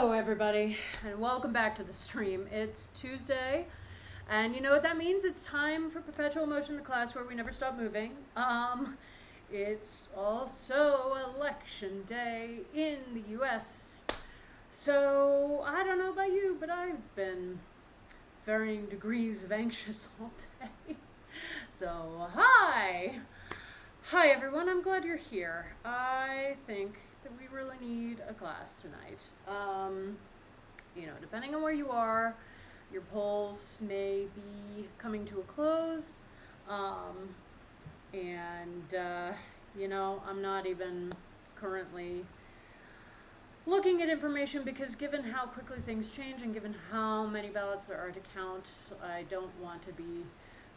Hello everybody, and welcome back to the stream. It's Tuesday, and you know what that means? It's time for Perpetual Motion, the class where we never stop moving. It's also election day in the US. So, I don't know about you, but I've been varying degrees of anxious all day. So, hi! Hi everyone, I'm glad you're here. I think that we really need a class tonight. Depending on where you are, your polls may be coming to a close. I'm not even currently looking at information because given how quickly things change and given how many ballots there are to count, I don't want to be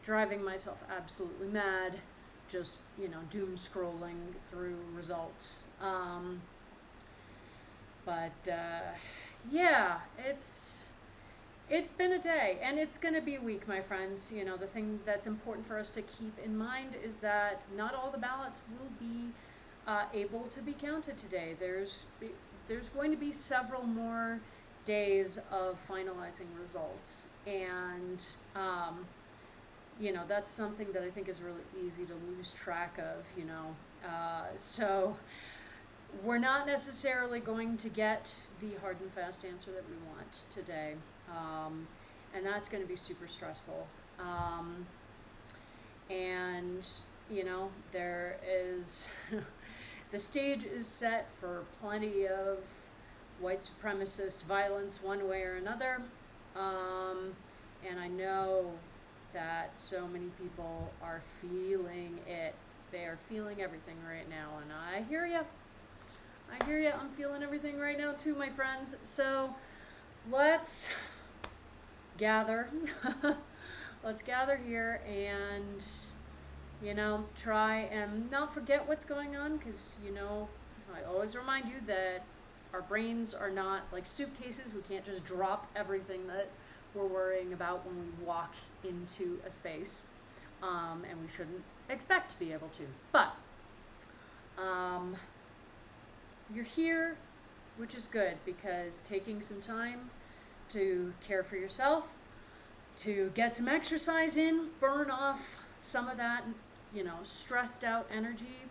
driving myself absolutely mad just, doom scrolling through results. It's been a day, and it's going to be a week, my friends. The thing that's important for us to keep in mind is that not all the ballots will be able to be counted today. There's going to be several more days of finalizing results, and that's something that I think is really easy to lose track of, so we're not necessarily going to get the hard and fast answer that we want today, and that's going to be super stressful. There is, the stage is set for plenty of white supremacist violence one way or another, and I know that so many people are feeling it. They are feeling everything right now, and I hear you. I'm feeling everything right now too, my friends. So let's gather. Let's gather here and, try and not forget what's going on, because, I always remind you that our brains are not like suitcases. We can't just drop everything that we're worrying about when we walk into a space, and we shouldn't expect to be able to. But you're here, which is good, because taking some time to care for yourself, to get some exercise in, burn off some of that, stressed out energy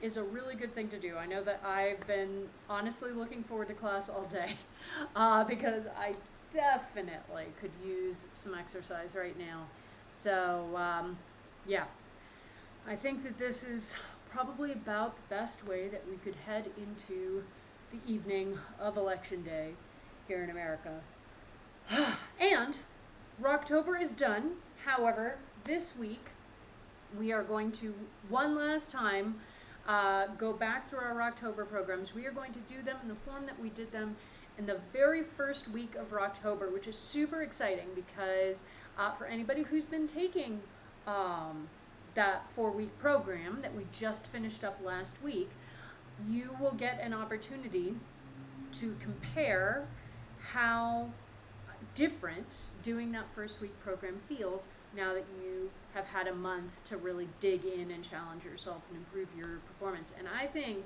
is a really good thing to do. I know that I've been honestly looking forward to class all day because I definitely could use some exercise right now. So, I think that this is probably about the best way that we could head into the evening of Election Day here in America. And Rocktober is done. However, this week we are going to, one last time, go back through our Rocktober programs. We are going to do them in the form that we did them in the very first week of Rocktober, which is super exciting because for anybody who's been taking that 4-week program that we just finished up last week, you will get an opportunity to compare how different doing that first week program feels now that you have had a month to really dig in and challenge yourself and improve your performance. And I think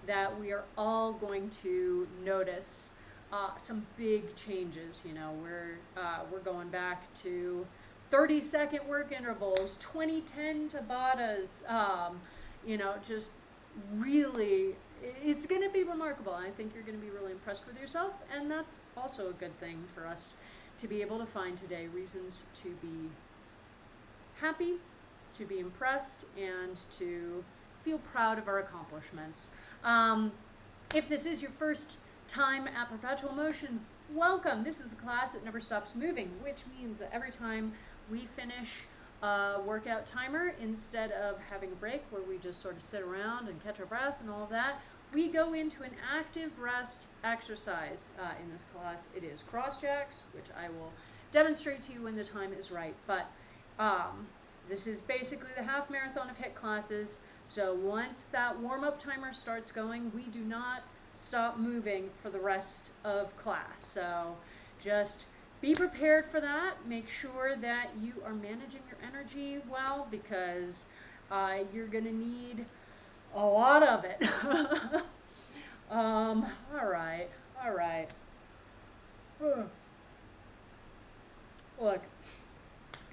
that we are all going to notice some big changes. We're going back to 30-second work intervals, 20-10 Tabatas, just really, it's going to be remarkable. I think you're going to be really impressed with yourself, and that's also a good thing for us to be able to find today, reasons to be happy, to be impressed, and to feel proud of our accomplishments. If this is your first time at Perpetual Motion, welcome. This is the class that never stops moving, which means that every time we finish a workout timer, instead of having a break where we just sort of sit around and catch our breath and all of that, we go into an active rest exercise. In this class, it is cross jacks, which I will demonstrate to you when the time is right. But this is basically the half marathon of HIIT classes. So once that warm-up timer starts going, we do not stop moving for the rest of class. So just be prepared for that. Make sure that you are managing your energy well, because you're going to need a lot of it. All right. Look,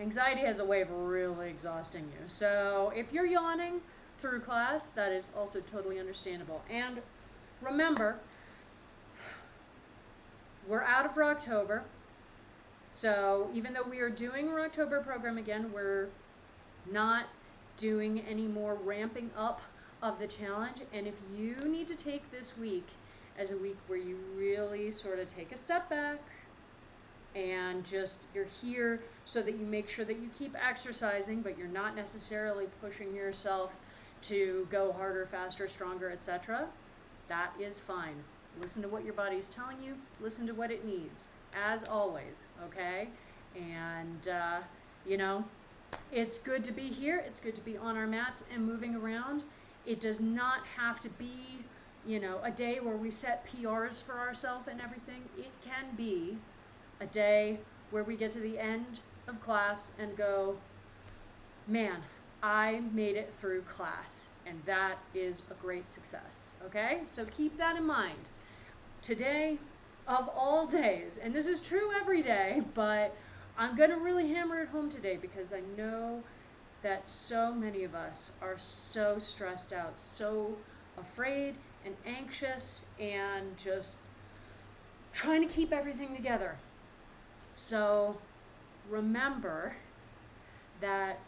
anxiety has a way of really exhausting you. So if you're yawning through class, that is also totally understandable. And remember, we're out of Rocktober. So even though we are doing our October program again, we're not doing any more ramping up of the challenge. And if you need to take this week as a week where you really sort of take a step back and just you're here so that you make sure that you keep exercising, but you're not necessarily pushing yourself to go harder, faster, stronger, etc., that is fine. Listen to what your body is telling you. Listen to what it needs, as always, okay? And, it's good to be here. It's good to be on our mats and moving around. It does not have to be, a day where we set PRs for ourselves and everything. It can be a day where we get to the end of class and go, man, I made it through class. And that is a great success, okay? So keep that in mind. Today, of all days, and this is true every day, but I'm going to really hammer it home today because I know that so many of us are so stressed out, so afraid and anxious and just trying to keep everything together. So remember that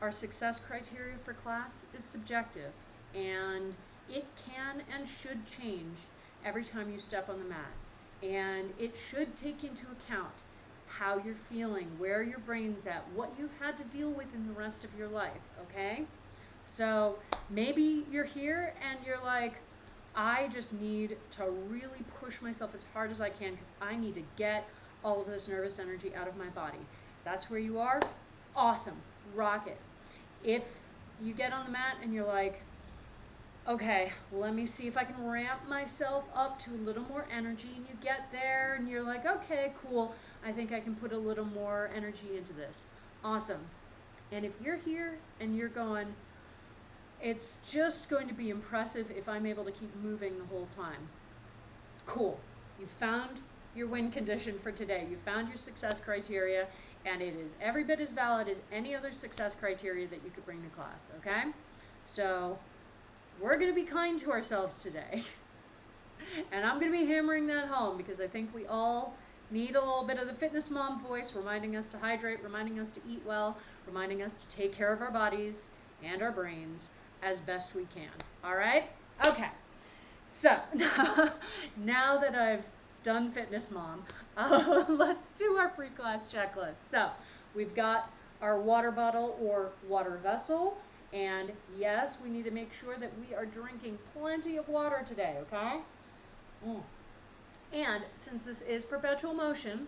our success criteria for class is subjective, and it can and should change every time you step on the mat. And it should take into account how you're feeling, where your brain's at, what you've had to deal with in the rest of your life, okay? So maybe you're here and you're like, I just need to really push myself as hard as I can because I need to get all of this nervous energy out of my body. If that's where you are, awesome, rock it. If you get on the mat and you're like, okay, let me see if I can ramp myself up to a little more energy, and you get there and you're like, okay, cool, I think I can put a little more energy into this. Awesome. And if you're here and you're going, it's just going to be impressive if I'm able to keep moving the whole time. Cool. You found your win condition for today. You found your success criteria, and it is every bit as valid as any other success criteria that you could bring to class, okay? So we're going to be kind to ourselves today. And I'm going to be hammering that home because I think we all need a little bit of the fitness mom voice, reminding us to hydrate, reminding us to eat well, reminding us to take care of our bodies and our brains as best we can. All right? Okay. So now that I've done fitness mom, let's do our pre-class checklist. So we've got our water bottle or water vessel. And yes, we need to make sure that we are drinking plenty of water today, okay? And since this is perpetual motion,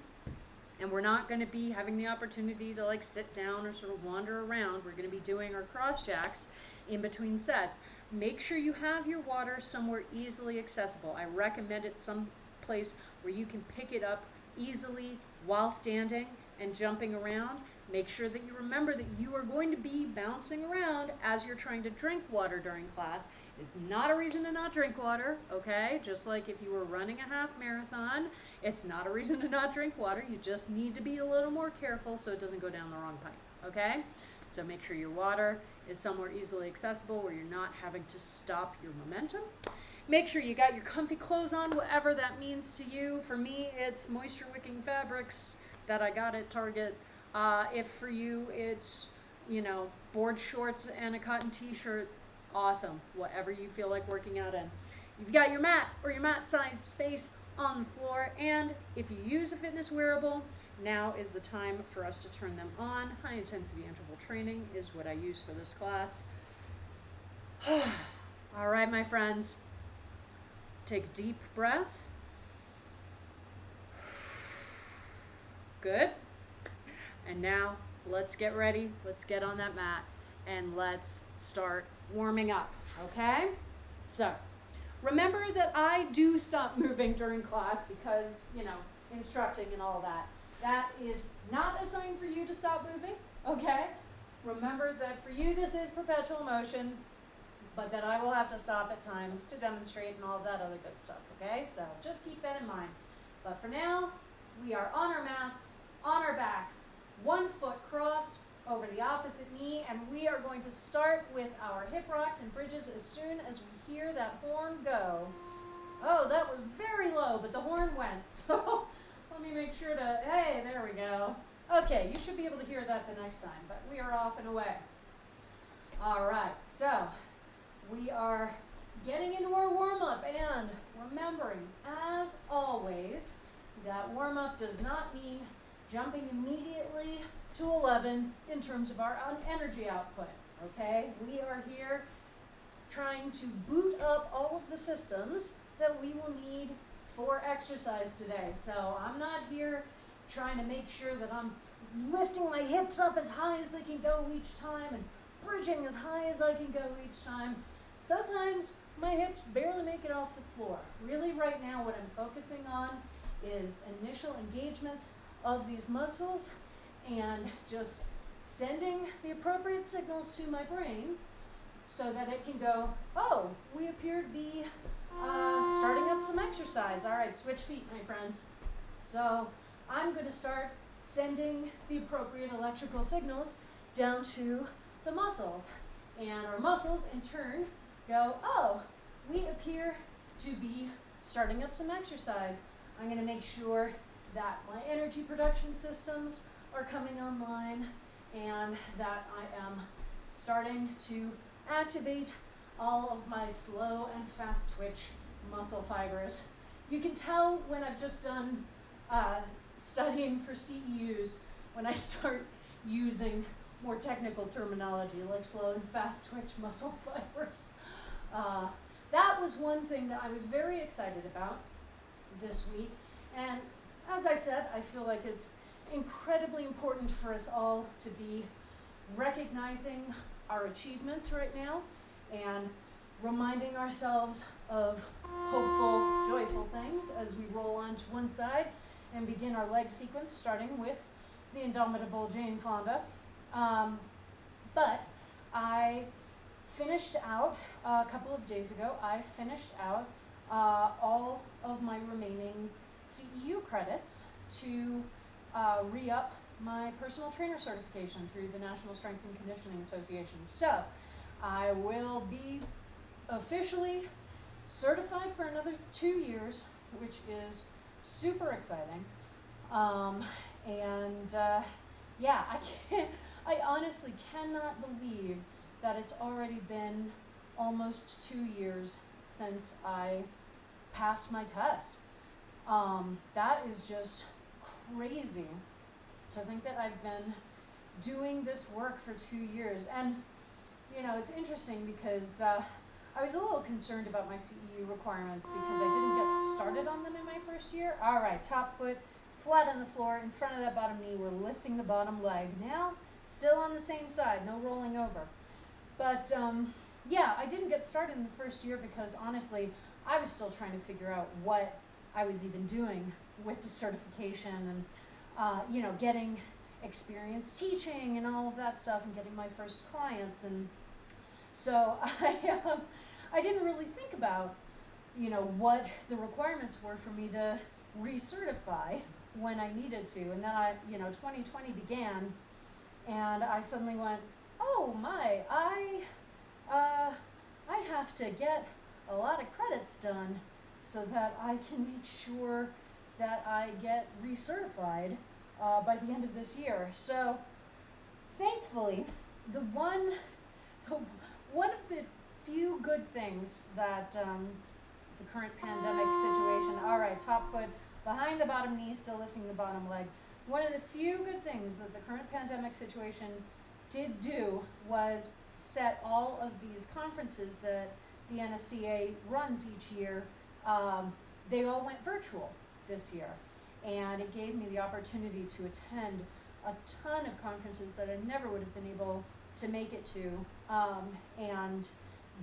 and we're not going to be having the opportunity to like sit down or sort of wander around, we're going to be doing our cross jacks in between sets. Make sure you have your water somewhere easily accessible. I recommend it some place where you can pick it up easily while standing and jumping around. Make sure that you remember that you are going to be bouncing around as you're trying to drink water during class. It's not a reason to not drink water, okay? Just like if you were running a half marathon, it's not a reason to not drink water. You just need to be a little more careful so it doesn't go down the wrong pipe, okay? So make sure your water is somewhere easily accessible where you're not having to stop your momentum. Make sure you got your comfy clothes on, whatever that means to you. For me, it's moisture wicking fabrics that I got at Target. If for you it's, board shorts and a cotton t-shirt, awesome. Whatever you feel like working out in. You've got your mat or your mat-sized space on the floor, and if you use a fitness wearable, now is the time for us to turn them on. High-intensity interval training is what I use for this class. All right, my friends. Take a deep breath. Good. And now let's get ready. Let's get on that mat and let's start warming up, okay? So remember that I do stop moving during class because, instructing and all that. That is not a sign for you to stop moving, okay? Remember that for you this is perpetual motion, but that I will have to stop at times to demonstrate and all that other good stuff, okay? So just keep that in mind. But for now, we are on our mats, on our backs, one foot crossed over the opposite knee, and we are going to start with our hip rocks and bridges as soon as we hear that horn go. Oh, that was very low, but the horn went. So let me make sure to, hey, there we go. Okay, you should be able to hear that the next time, but we are off and away. All right, so we are getting into our warm-up, and remembering, as always, that warm-up does not mean jumping immediately to 11 in terms of our energy output, okay? We are here trying to boot up all of the systems that we will need for exercise today. So I'm not here trying to make sure that I'm lifting my hips up as high as they can go each time and bridging as high as I can go each time. Sometimes my hips barely make it off the floor. Really right now what I'm focusing on is initial engagements of these muscles and just sending the appropriate signals to my brain so that it can go, oh, we appear to be starting up some exercise. All right, switch feet, my friends. So I'm going to start sending the appropriate electrical signals down to the muscles. And our muscles, in turn, go, oh, we appear to be starting up some exercise. I'm going to make sure that my energy production systems are coming online and that I am starting to activate all of my slow and fast twitch muscle fibers. You can tell when I've just done studying for CEUs when I start using more technical terminology like slow and fast twitch muscle fibers. That was one thing that I was very excited about this week, and as I said, I feel like it's incredibly important for us all to be recognizing our achievements right now and reminding ourselves of hopeful, joyful things as we roll onto one side and begin our leg sequence, starting with the indomitable Jane Fonda. But I finished out a couple of days ago, I finished out all of my remaining CEU credits to re-up my personal trainer certification through the National Strength and Conditioning Association. So I will be officially certified for another 2 years, which is super exciting. Yeah, I honestly cannot believe that it's already been almost 2 years since I passed my test. That is just crazy to think that I've been doing this work for 2 years. And, you know, it's interesting because I was a little concerned about my CEU requirements because I didn't get started on them in my first year. All right, top foot, flat on the floor, in front of that bottom knee, we're lifting the bottom leg. Now, still on the same side, no rolling over. But, yeah, I didn't get started in the first year because, honestly, I was still trying to figure out what I was even doing with the certification and, you know, getting experience teaching and all of that stuff and getting my first clients. And so I didn't really think about, you know, what the requirements were for me to recertify when I needed to. And then 2020 began and I suddenly went, oh my, I have to get a lot of credits done so that I can make sure that I get recertified by the end of this year. So thankfully, one of the few good things that the current pandemic situation, all right, top foot behind the bottom knee, still lifting the bottom leg. One of the few good things that the current pandemic situation did do was set all of these conferences that the NSCA runs each year, they all went virtual this year. And it gave me the opportunity to attend a ton of conferences that I never would have been able to make it to, and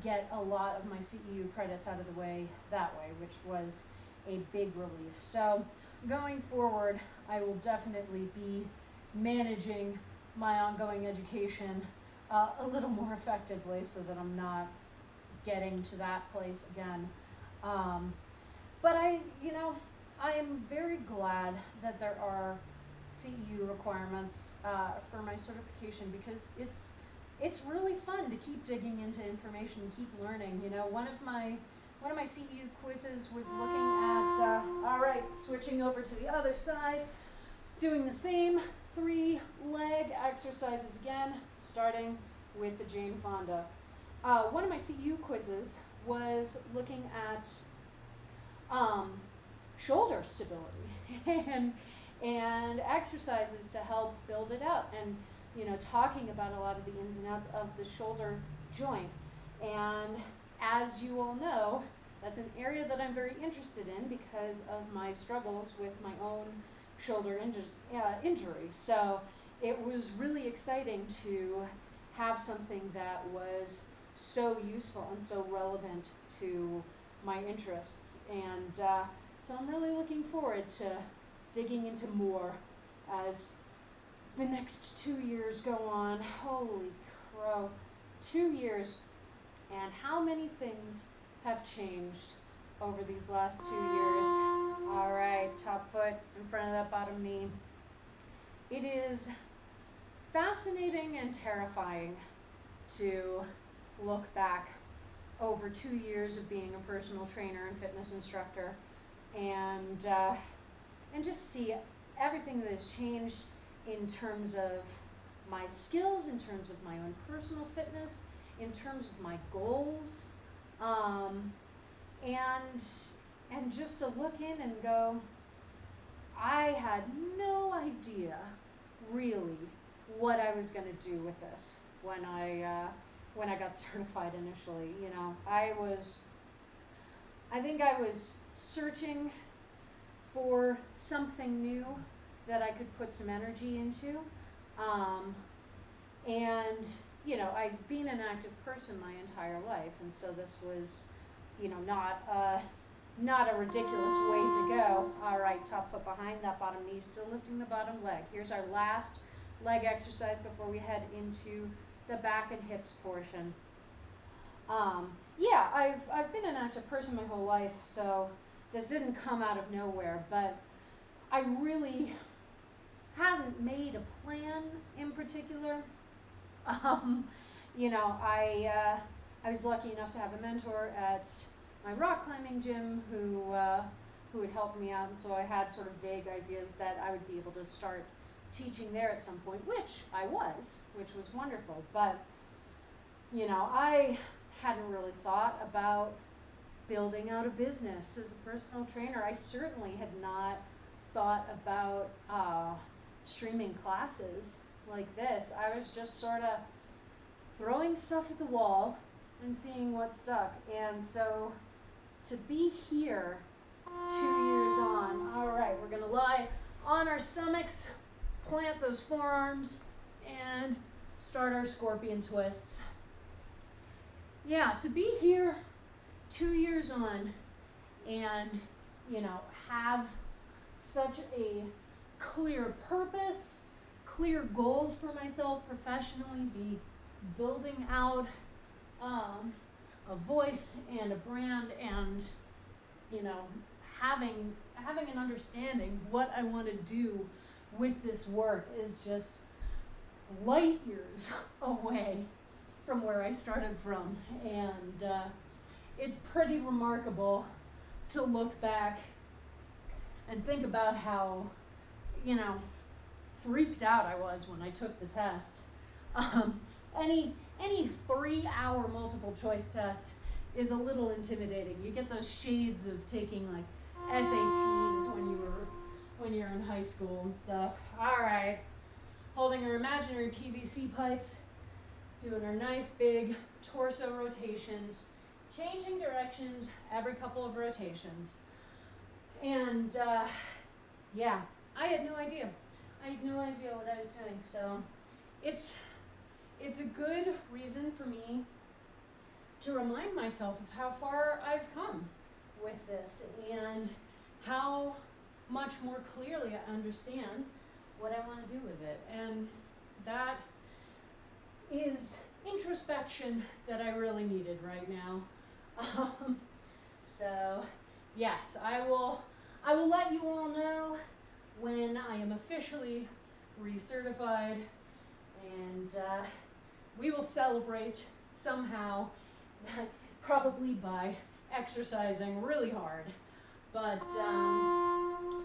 get a lot of my CEU credits out of the way that way, which was a big relief. So going forward, I will definitely be managing my ongoing education a little more effectively so that I'm not getting to that place again. But I am very glad that there are CEU requirements for my certification, because it's really fun to keep digging into information, keep learning. You know, one of my CEU quizzes was looking at all right, switching over to the other side, doing the same 3 leg exercises again, starting with the Jane Fonda. One of my CEU quizzes was looking at shoulder stability and exercises to help build it up, and you know, talking about a lot of the ins and outs of the shoulder joint. And as you all know, that's an area that I'm very interested in because of my struggles with my own shoulder injury. So it was really exciting to have something that was so useful and so relevant to my interests. And so I'm really looking forward to digging into more as the next 2 years go on. Holy crow, 2 years, and how many things have changed over these last 2 years. All right, top foot in front of that bottom knee. It is fascinating and terrifying to look back over 2 years of being a personal trainer and fitness instructor, and just see everything that has changed in terms of my skills, in terms of my own personal fitness, in terms of my goals, and just to look in and go, I had no idea really what I was going to do with this when I got certified initially. You know, I think I was searching for something new that I could put some energy into, and you know, I've been an active person my entire life, and so this was, you know, not a ridiculous way to go. All right, top foot behind that bottom knee, still lifting the bottom leg. Here's our last leg exercise before we head into the back and hips portion. Yeah, I've been an active person my whole life, so this didn't come out of nowhere, but I really hadn't made a plan in particular. You know, I was lucky enough to have a mentor at my rock climbing gym who had helped me out, and so I had sort of vague ideas that I would be able to start teaching there at some point, which was wonderful. But you know, I hadn't really thought about building out a business as a personal trainer. I certainly had not thought about streaming classes like this. I was just sort of throwing stuff at the wall and seeing what stuck. And so to be here 2 years on, all right, we're going to lie on our stomachs, plant those forearms, and start our scorpion twists. Yeah, to be here 2 years on and, you know, have such a clear purpose, clear goals for myself professionally, be building out a voice and a brand, and you know, having an understanding what I want to do with this work is just light years away from where I started from. And it's pretty remarkable to look back and think about how, you know, freaked out I was when I took the test. Any 3-hour multiple choice test is a little intimidating. You get those shades of taking like SATs when you're in high school and stuff. All right, holding our imaginary PVC pipes, doing our nice big torso rotations, changing directions every couple of rotations. And yeah, I had no idea. I had no idea what I was doing. So it's a good reason for me to remind myself of how far I've come with this and how much more clearly I understand what I want to do with it. And that is introspection that I really needed right now. So yes, I will I will let you all know when I am officially recertified, and we will celebrate somehow, probably by exercising really hard. But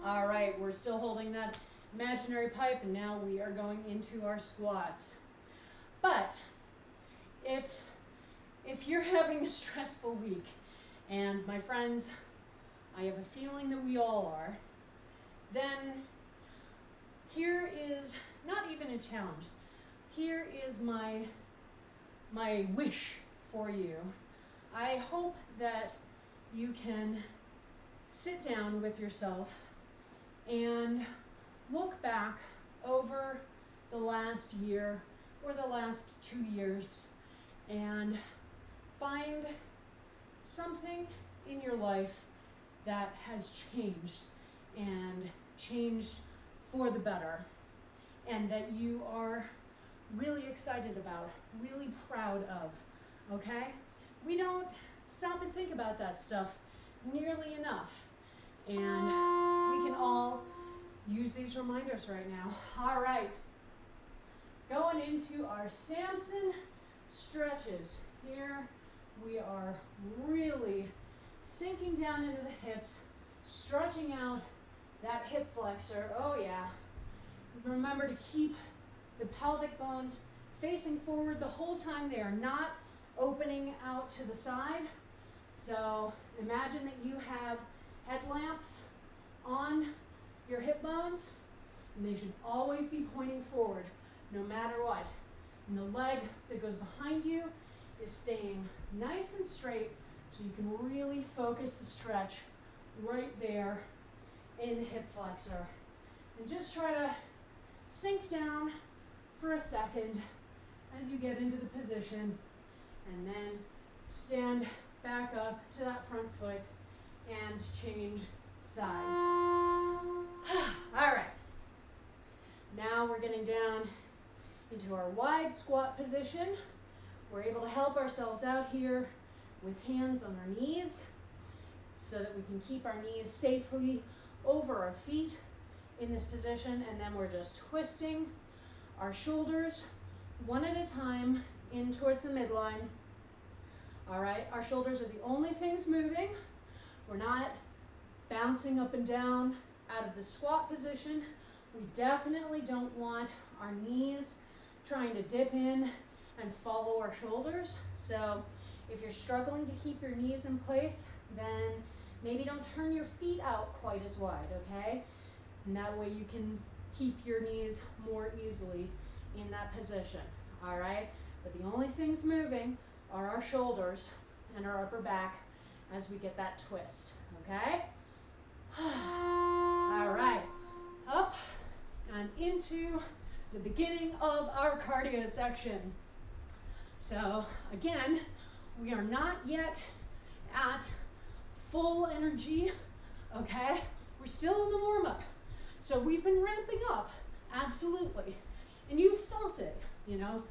all right, we're still holding that imaginary pipe, and now we are going into our squats. But if you're having a stressful week, and my friends, I have a feeling that we all are, then here is not even a challenge. Here is my wish for you. I hope that you can sit down with yourself and look back over the last year or the last 2 years and find something in your life that has changed, and changed for the better, and that you are really excited about, really proud of, okay? We don't stop and think about that stuff nearly enough, and we can all use these reminders right now. All right, going into our Samson stretches. Here we are really sinking down into the hips, stretching out that hip flexor. Oh yeah. Remember to keep the pelvic bones facing forward the whole time. They are not opening out to the side. So imagine that you have headlamps on your hip bones, and they should always be pointing forward, no matter what. And the leg that goes behind you is staying nice and straight, so you can really focus the stretch right there in the hip flexor. And just try to sink down for a second as you get into the position, and then stand back up to that front foot and change sides. All right, now we're getting down into our wide squat position. We're able to help ourselves out here with hands on our knees so that we can keep our knees safely over our feet in this position, and then we're just twisting our shoulders one at a time in towards the midline. All right, our shoulders are the only things moving. We're not bouncing up and down out of the squat position. We definitely don't want our knees trying to dip in and follow our shoulders. So if you're struggling to keep your knees in place, then maybe don't turn your feet out quite as wide, okay? And that way you can keep your knees more easily in that position, all right? But the only things moving are our shoulders and our upper back as we get that twist, okay? All right, up and into the beginning of our cardio section. So again, we are not yet at full energy, okay? We're still in the warm-up. So we've been ramping up, absolutely. And you felt it, you know?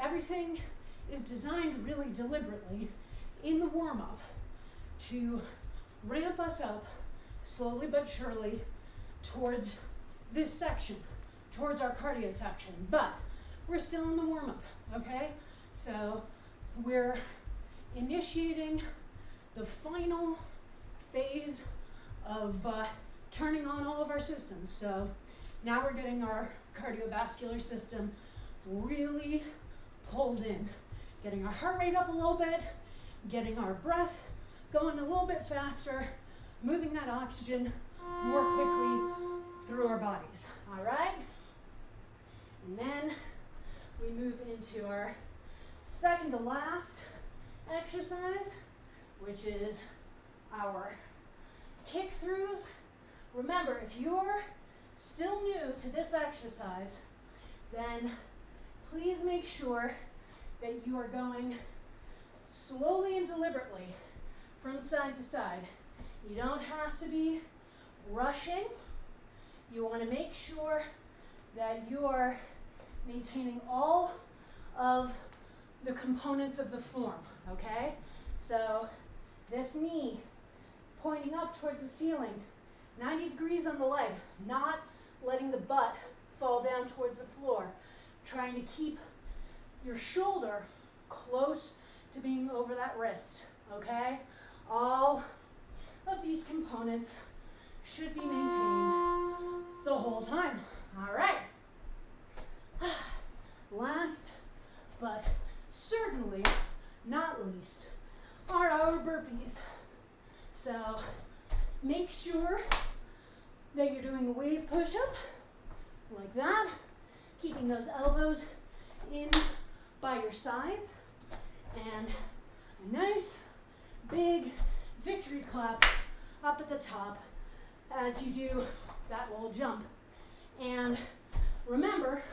Everything is designed really deliberately in the warm-up to ramp us up slowly but surely towards this section, towards our cardio section. But we're still in the warm-up, okay? So we're initiating the final phase of turning on all of our systems. So now we're getting our cardiovascular system really pulled in, getting our heart rate up a little bit, getting our breath going a little bit faster, moving that oxygen more quickly through our bodies, all right? And then we move into our second to last exercise, which is our kick throughs. Remember, if you're still new to this exercise, then please make sure that you are going slowly and deliberately from side to side. You don't have to be rushing. You want to make sure that you are maintaining all of the components of the form, okay? So this knee pointing up towards the ceiling, 90 degrees on the leg, not letting the butt fall down towards the floor. Trying to keep your shoulder close to being over that wrist, okay? All of these components should be maintained the whole time. All right. Last, but certainly not least, are our burpees. So make sure that you're doing a wave push-up like that, keeping those elbows in by your sides, and a nice big victory clap up at the top as you do that little jump. And remember,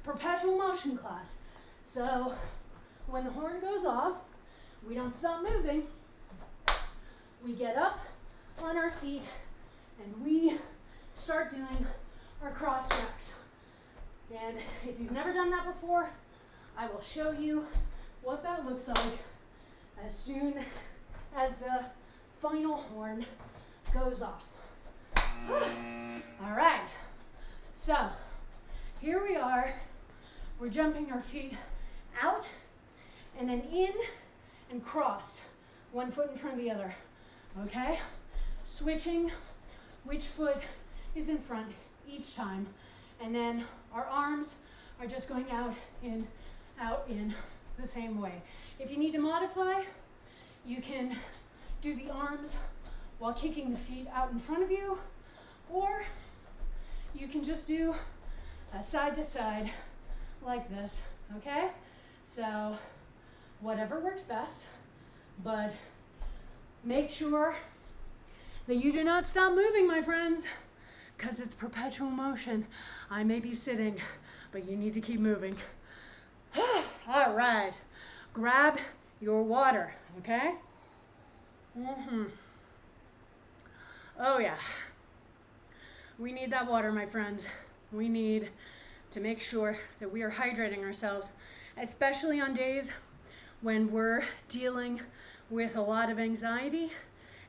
perpetual motion class. So when the horn goes off, we don't stop moving. We get up on our feet and we start doing our cross tracks. And if you've never done that before, I will show you what that looks like as soon as the final horn goes off. All right, so here we are. We're jumping our feet out and then in and crossed, one foot in front of the other, okay? Switching which foot is in front each time, and then our arms are just going out in the same way. If you need to modify, you can do the arms while kicking the feet out in front of you, or you can just do a side to side like this, okay? So whatever works best, but make sure that you do not stop moving, my friends, because it's perpetual motion. I may be sitting, but you need to keep moving. All right, grab your water, okay? Oh yeah, we need that water, my friends. We need to make sure that we are hydrating ourselves, especially on days when we're dealing with a lot of anxiety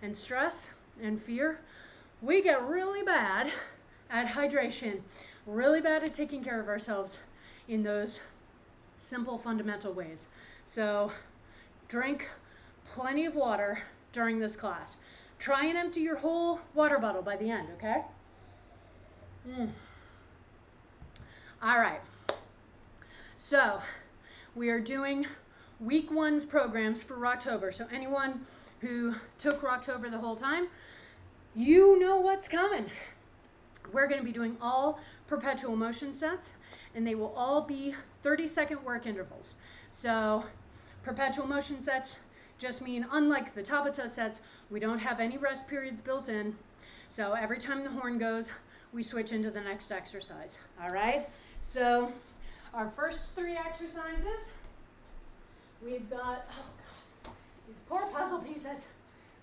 and stress and fear. We get really bad at hydration, really bad at taking care of ourselves in those simple fundamental ways. So drink plenty of water during this class. Try and empty your whole water bottle by the end, okay? All right, so we are doing week one's programs for Rocktober. So anyone who took Rocktober the whole time, you know what's coming. We're going to be doing all perpetual motion sets, and they will all be 30-second work intervals. So perpetual motion sets just mean, unlike the Tabata sets, we don't have any rest periods built in. So every time the horn goes, we switch into the next exercise. All right? So our first 3 exercises, we've got, oh God, these poor puzzle pieces,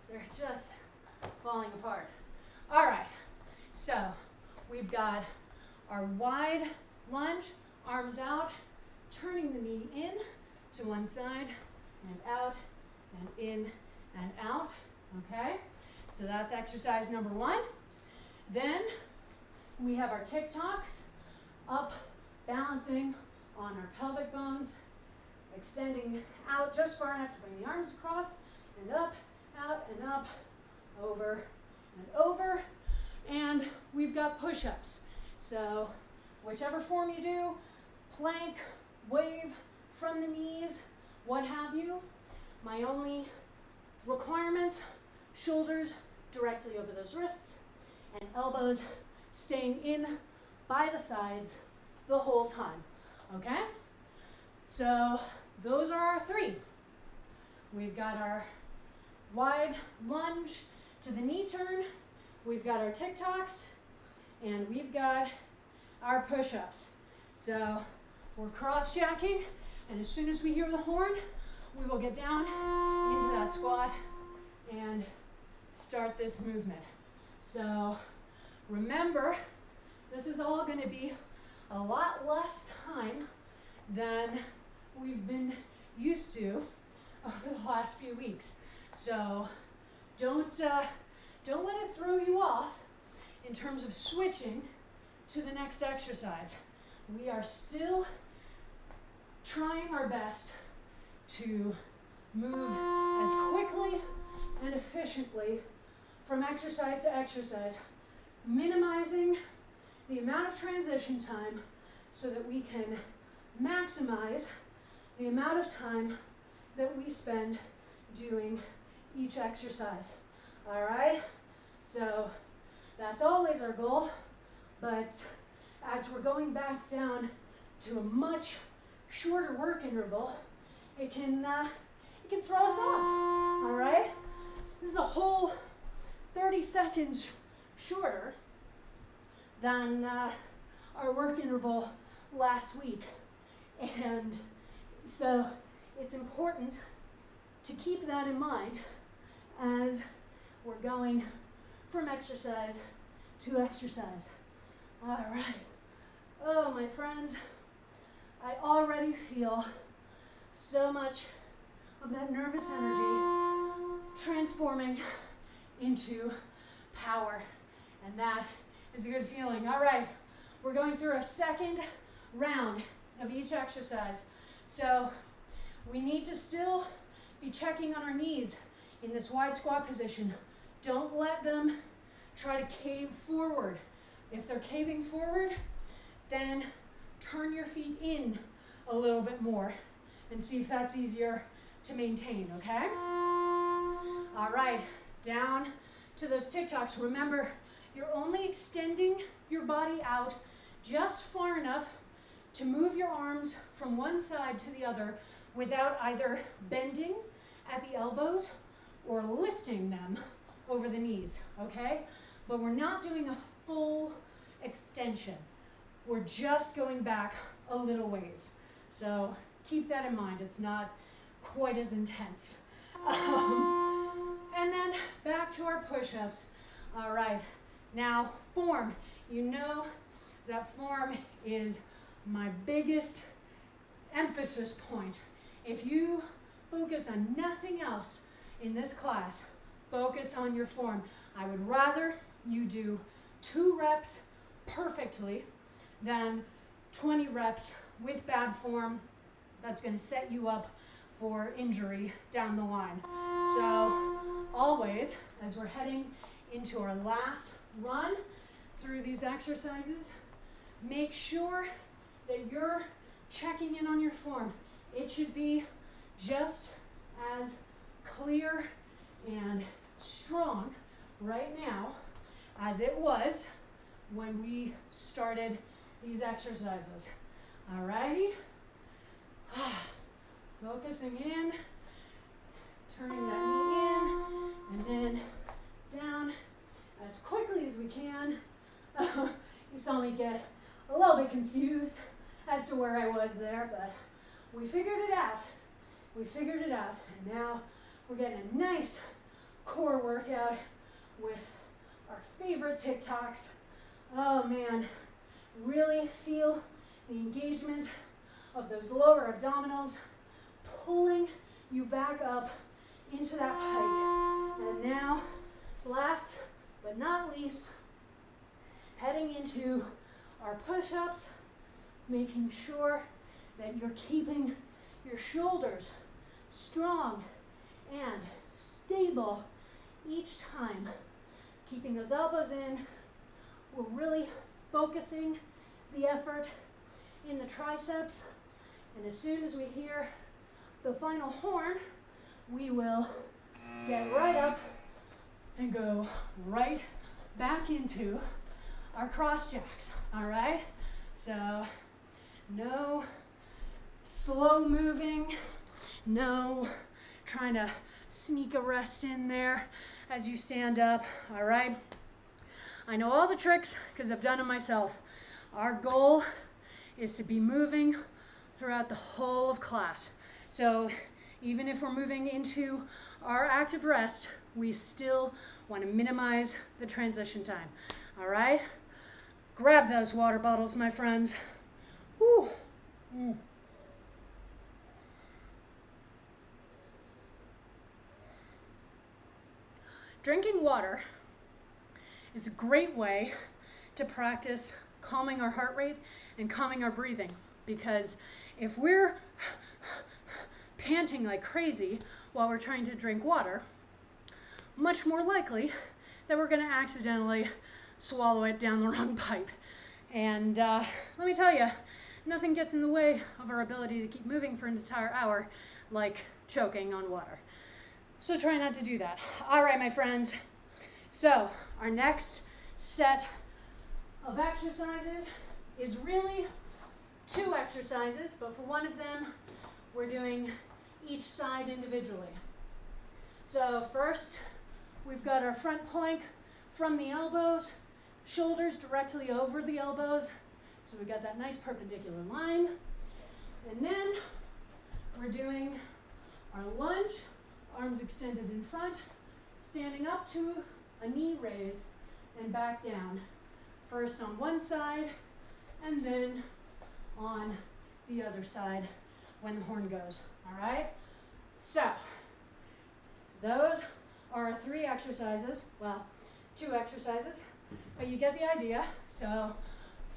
they're just falling apart. All right, so we've got our wide lunge, arms out, turning the knee in to one side and out and in and out, okay? So that's exercise number 1. Then we have our TikToks, up, balancing on our pelvic bones, extending out just far enough to bring the arms across, and up, out, and up, over, and over. And we've got push-ups. So whichever form you do, plank, wave from the knees, what have you. My only requirements, shoulders directly over those wrists, and elbows staying in by the sides the whole time, okay? So those are our 3. We've got our wide lunge to the knee turn, we've got our TikToks, and we've got our push-ups. So we're cross-jacking, and as soon as we hear the horn, we will get down into that squat and start this movement. So remember, this is all going to be a lot less time than we've been used to over the last few weeks. So don't let it throw you off in terms of switching to the next exercise. We are still trying our best to move as quickly and efficiently from exercise to exercise, minimizing the amount of transition time so that we can maximize the amount of time that we spend doing each exercise. All right? So that's always our goal, but as we're going back down to a much shorter work interval, it can throw us off. All right? This is a whole 30 seconds shorter than our work interval last week. And so it's important to keep that in mind as we're going from exercise to exercise. All right. Oh, my friends, I already feel so much of that nervous energy transforming into power, and that is a good feeling. All right, we're going through a second round of each exercise. So we need to still be checking on our knees in this wide squat position. Don't let them try to cave forward. If they're caving forward, then turn your feet in a little bit more and see if that's easier to maintain, okay? All right, down to those TikToks. Remember, you're only extending your body out just far enough to move your arms from one side to the other without either bending at the elbows or lifting them over the knees, okay? But we're not doing a full extension. We're just going back a little ways. So keep that in mind. It's not quite as intense. And then back to our push-ups. All right, now form. You know that form is my biggest emphasis point. If you focus on nothing else in this class, focus on your form. I would rather you do 2 reps perfectly than 20 reps with bad form. That's going to set you up for injury down the line. So always, as we're heading into our last run through these exercises, make sure that you're checking in on your form. It should be just as clear and strong right now as it was when we started these exercises. Alrighty? Focusing in, turning that knee in, and then down as quickly as we can. You saw me get a little bit confused as to where I was there, but we figured it out. We figured it out, and now we're getting a nice core workout with our favorite TikToks. Oh man, really feel the engagement of those lower abdominals pulling you back up into that pike. And now, last but not least, heading into our push-ups, making sure that you're keeping your shoulders strong and stable each time. Keeping those elbows in. We're really focusing the effort in the triceps. And as soon as we hear the final horn, we will get right up and go right back into our cross jacks, all right? So no slow moving, no trying to sneak a rest in there as you stand up, all right? I know all the tricks because I've done them myself. Our goal is to be moving throughout the whole of class. So even if we're moving into our active rest, we still want to minimize the transition time, all right? Grab those water bottles, my friends. Whew. Drinking water is a great way to practice calming our heart rate and calming our breathing. Because if we're panting like crazy while we're trying to drink water, much more likely that we're going to accidentally swallow it down the wrong pipe. And let me tell you, nothing gets in the way of our ability to keep moving for an entire hour like choking on water. So try not to do that. All right, my friends. So our next set of exercises is really 2 exercises, but for one of them, we're doing each side individually. So first, we've got our front plank from the elbows, shoulders directly over the elbows. So we've got that nice perpendicular line. And then we're doing our lunge, arms extended in front, standing up to a knee raise and back down. First on one side and then on the other side when the horn goes. All right? So those are our 3 exercises. Well, 2 exercises, but you get the idea. So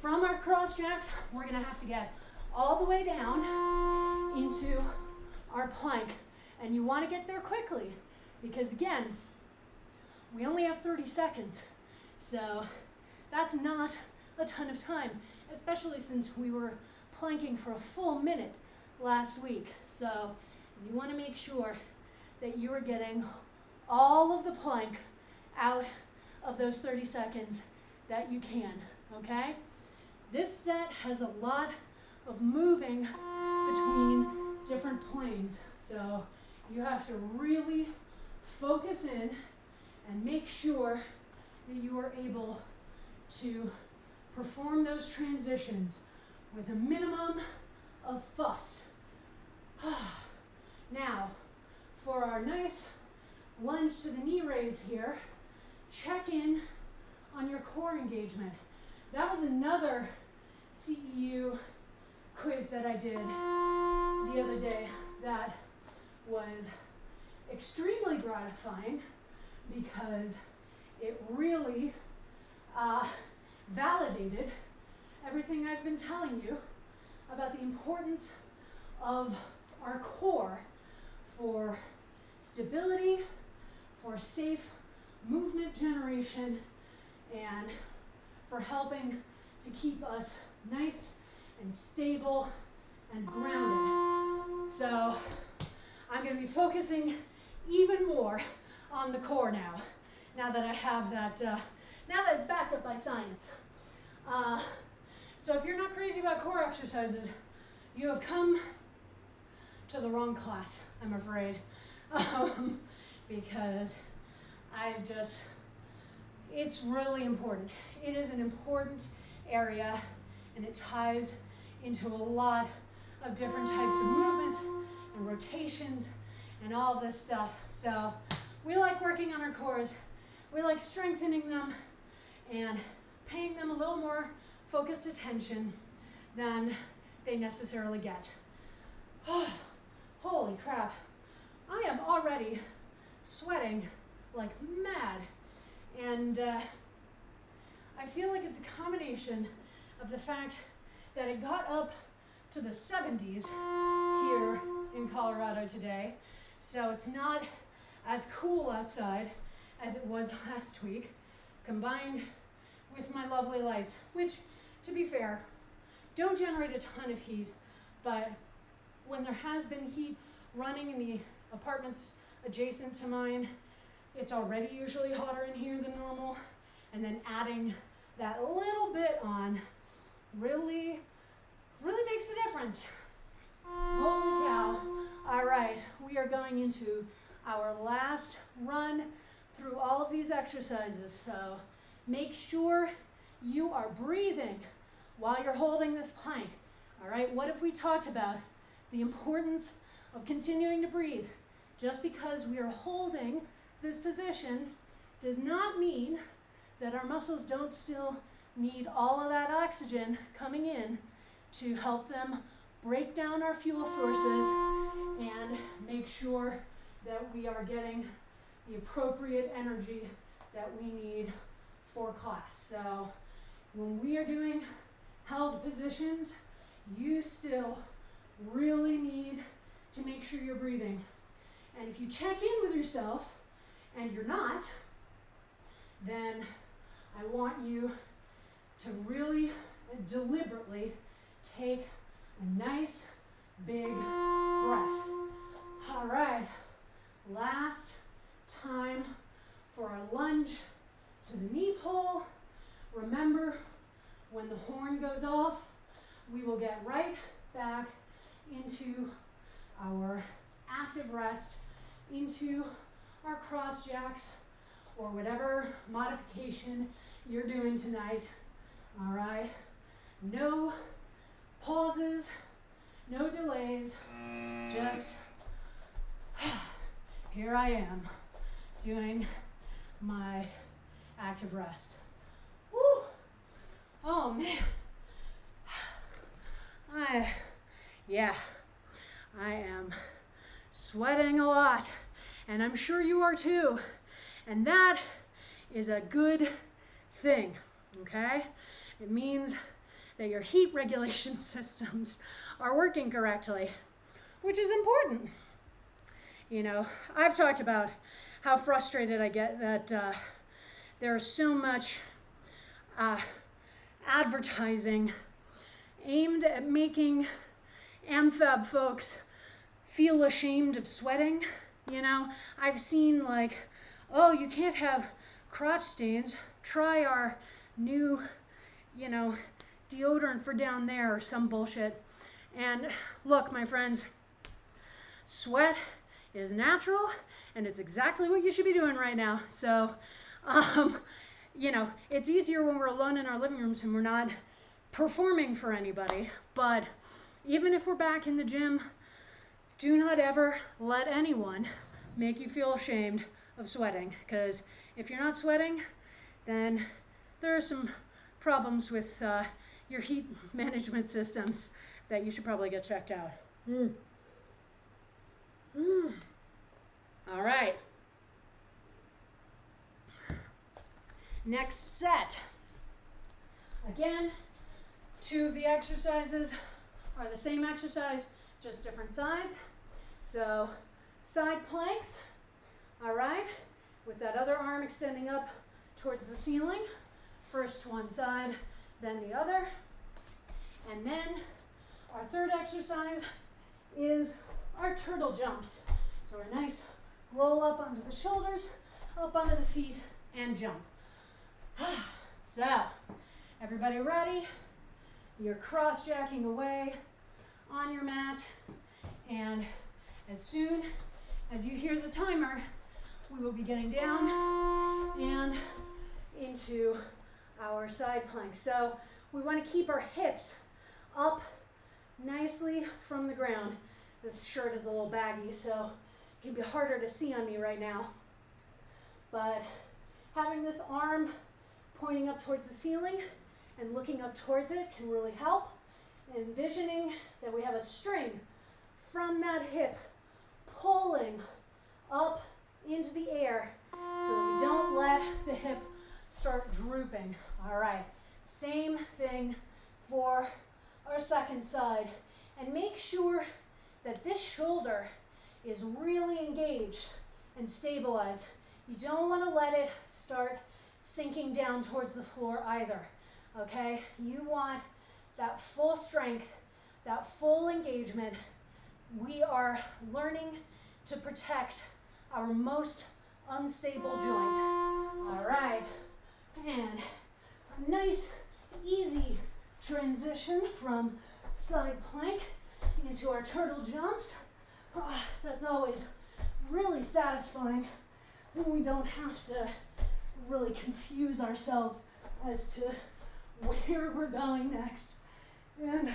from our cross jacks, we're going to have to get all the way down into our plank. And you want to get there quickly because, again, we only have 30 seconds. So that's not a ton of time, especially since we were planking for a full minute last week. So you want to make sure that you are getting all of the plank out of those 30 seconds that you can, okay? This set has a lot of moving between different planes. So you have to really focus in and make sure that you are able to perform those transitions with a minimum of fuss. Now, for our nice lunge to the knee raise here, check in on your core engagement. That was another CEU quiz that I did the other day that was extremely gratifying because it really validated everything I've been telling you about the importance of our core for stability, for safe movement generation, and for helping to keep us nice and stable and grounded. So I'm going to be focusing even more on the core now that I have that, now that it's backed up by science. So if you're not crazy about core exercises, you have come to the wrong class, I'm afraid, because it's really important. It is an important area, and it ties into a lot of different types of movements and rotations and all this stuff. So we like working on our cores. We like strengthening them and paying them a little more focused attention than they necessarily get. Holy crap. I am already sweating like mad. And I feel like it's a combination of the fact that it got up to the 70s here in Colorado today. So it's not as cool outside as it was last week, combined with my lovely lights, which, to be fair, don't generate a ton of heat, but when there has been heat running in the apartments adjacent to mine, it's already usually hotter in here than normal, and then adding that little bit on really makes a difference. Holy cow. All right, we are going into our last run through all of these exercises. So make sure you are breathing while you're holding this plank. All right, what have we talked about? The importance of continuing to breathe. Just because we are holding this position does not mean that our muscles don't still need all of that oxygen coming in to help them break down our fuel sources and make sure that we are getting the appropriate energy that we need for class. So when we are doing held positions, you still really need to make sure you're breathing. And if you check in with yourself and you're not, then I want you to really deliberately take a nice big breath. All right, last time for our lunge to the knee pull. Remember, when the horn goes off, we will get right back into our active rest, into our cross jacks, or whatever modification you're doing tonight. All right, no pauses, no delays, just here I am doing my active rest. Woo! Oh man, I am sweating a lot, and I'm sure you are too, and that is a good thing, okay? It means that your heat regulation systems are working correctly, which is important. You know, I've talked about how frustrated I get that there is so much advertising aimed at making AmFab folks feel ashamed of sweating. You know, I've seen like, oh, you can't have crotch stains. Try our new, deodorant for down there or some bullshit. And look, my friends, sweat is natural and it's exactly what you should be doing right now. So, it's easier when we're alone in our living rooms and we're not performing for anybody. But even if we're back in the gym, do not ever let anyone make you feel ashamed of sweating, because if you're not sweating, then there are some problems with your heat management systems that you should probably get checked out. All right. Next set. Again, 2 of the exercises are the same exercise, just different sides. So side planks, all right, with that other arm extending up towards the ceiling. First one side, then the other. And then our third exercise is our turtle jumps. So a nice roll up onto the shoulders, up onto the feet, and jump. So, everybody ready? You're cross-jacking away on your mat, and as soon as you hear the timer, we will be getting down and into our side plank. So we want to keep our hips up nicely from the ground. This shirt is a little baggy, so it can be harder to see on me right now. But having this arm pointing up towards the ceiling and looking up towards it can really help. Envisioning that we have a string from that hip pulling up into the air so that we don't let the hip start drooping. All right, same thing for our second side. And make sure that this shoulder is really engaged and stabilized. You don't want to let it start sinking down towards the floor either, okay? You want that full strength, that full engagement. We are learning to protect our most unstable joint. All right, and a nice, easy transition from side plank into our turtle jumps. Oh, that's always really satisfying when we don't have to really confuse ourselves as to where we're going next and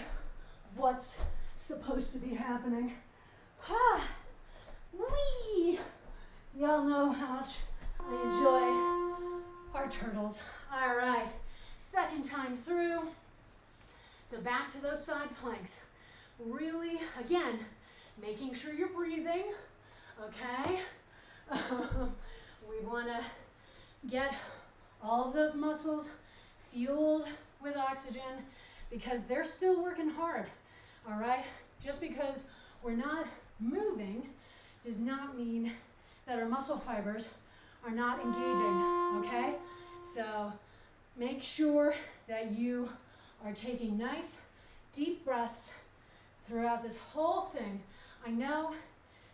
what's supposed to be happening. Whee! Y'all know how much I enjoy our turtles. All right, second time through. So back to those side planks. Really, again, making sure you're breathing, okay? We want to get all of those muscles fueled with oxygen, because they're still working hard, all right? Just because we're not moving does not mean that our muscle fibers are not engaging, okay? So make sure that you are taking nice, deep breaths throughout this whole thing. I know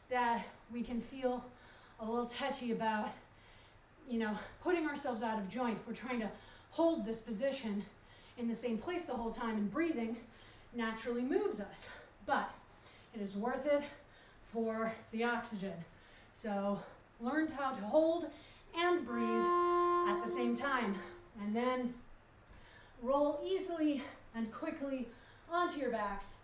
that we can feel a little touchy about, putting ourselves out of joint. We're trying to hold this position in the same place the whole time, and breathing naturally moves us. But it is worth it for the oxygen. So learn how to hold and breathe at the same time. And then roll easily and quickly onto your backs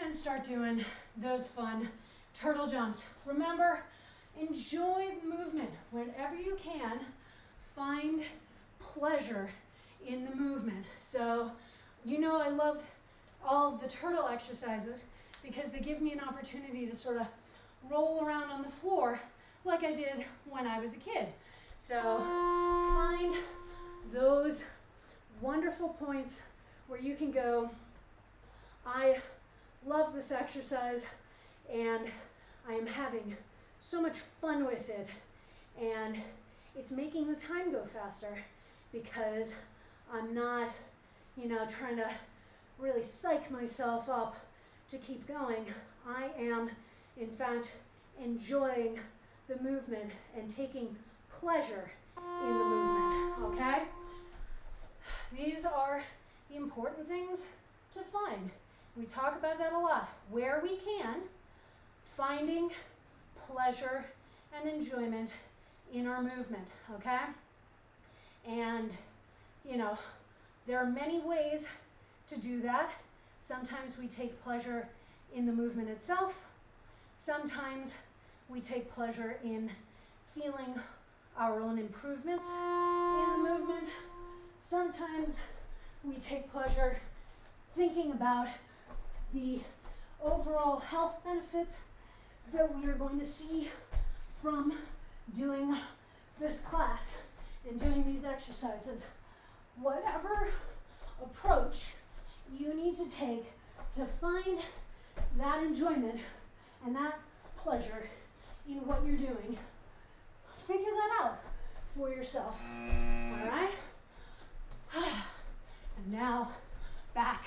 and start doing those fun turtle jumps. Remember, enjoy the movement. Whenever you can, find pleasure in the movement. So, I love all of the turtle exercises because they give me an opportunity to sort of roll around on the floor like I did when I was a kid. So find those wonderful points where you can go, I love this exercise and I am having so much fun with it, and it's making the time go faster because I'm not, trying to really psych myself up to keep going. I am, in fact, enjoying the movement and taking pleasure in the movement, okay? These are the important things to find. We talk about that a lot. Where we can, finding pleasure and enjoyment in our movement, okay? And, there are many ways to do that. Sometimes we take pleasure in the movement itself. Sometimes we take pleasure in feeling our own improvements in the movement. Sometimes we take pleasure thinking about the overall health benefit that we are going to see from doing this class and doing these exercises. Whatever approach you need to take to find that enjoyment and that pleasure in what you're doing, figure that out for yourself, all right? And now back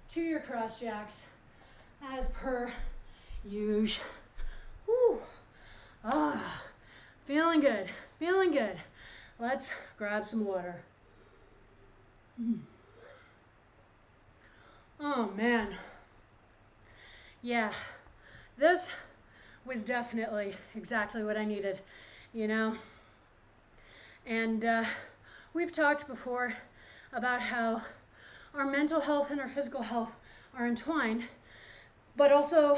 to your cross jacks as per usual. Feeling good, feeling good. Let's grab some water. Oh man. Yeah, this was definitely exactly what I needed, And we've talked before about how our mental health and our physical health are entwined, but also,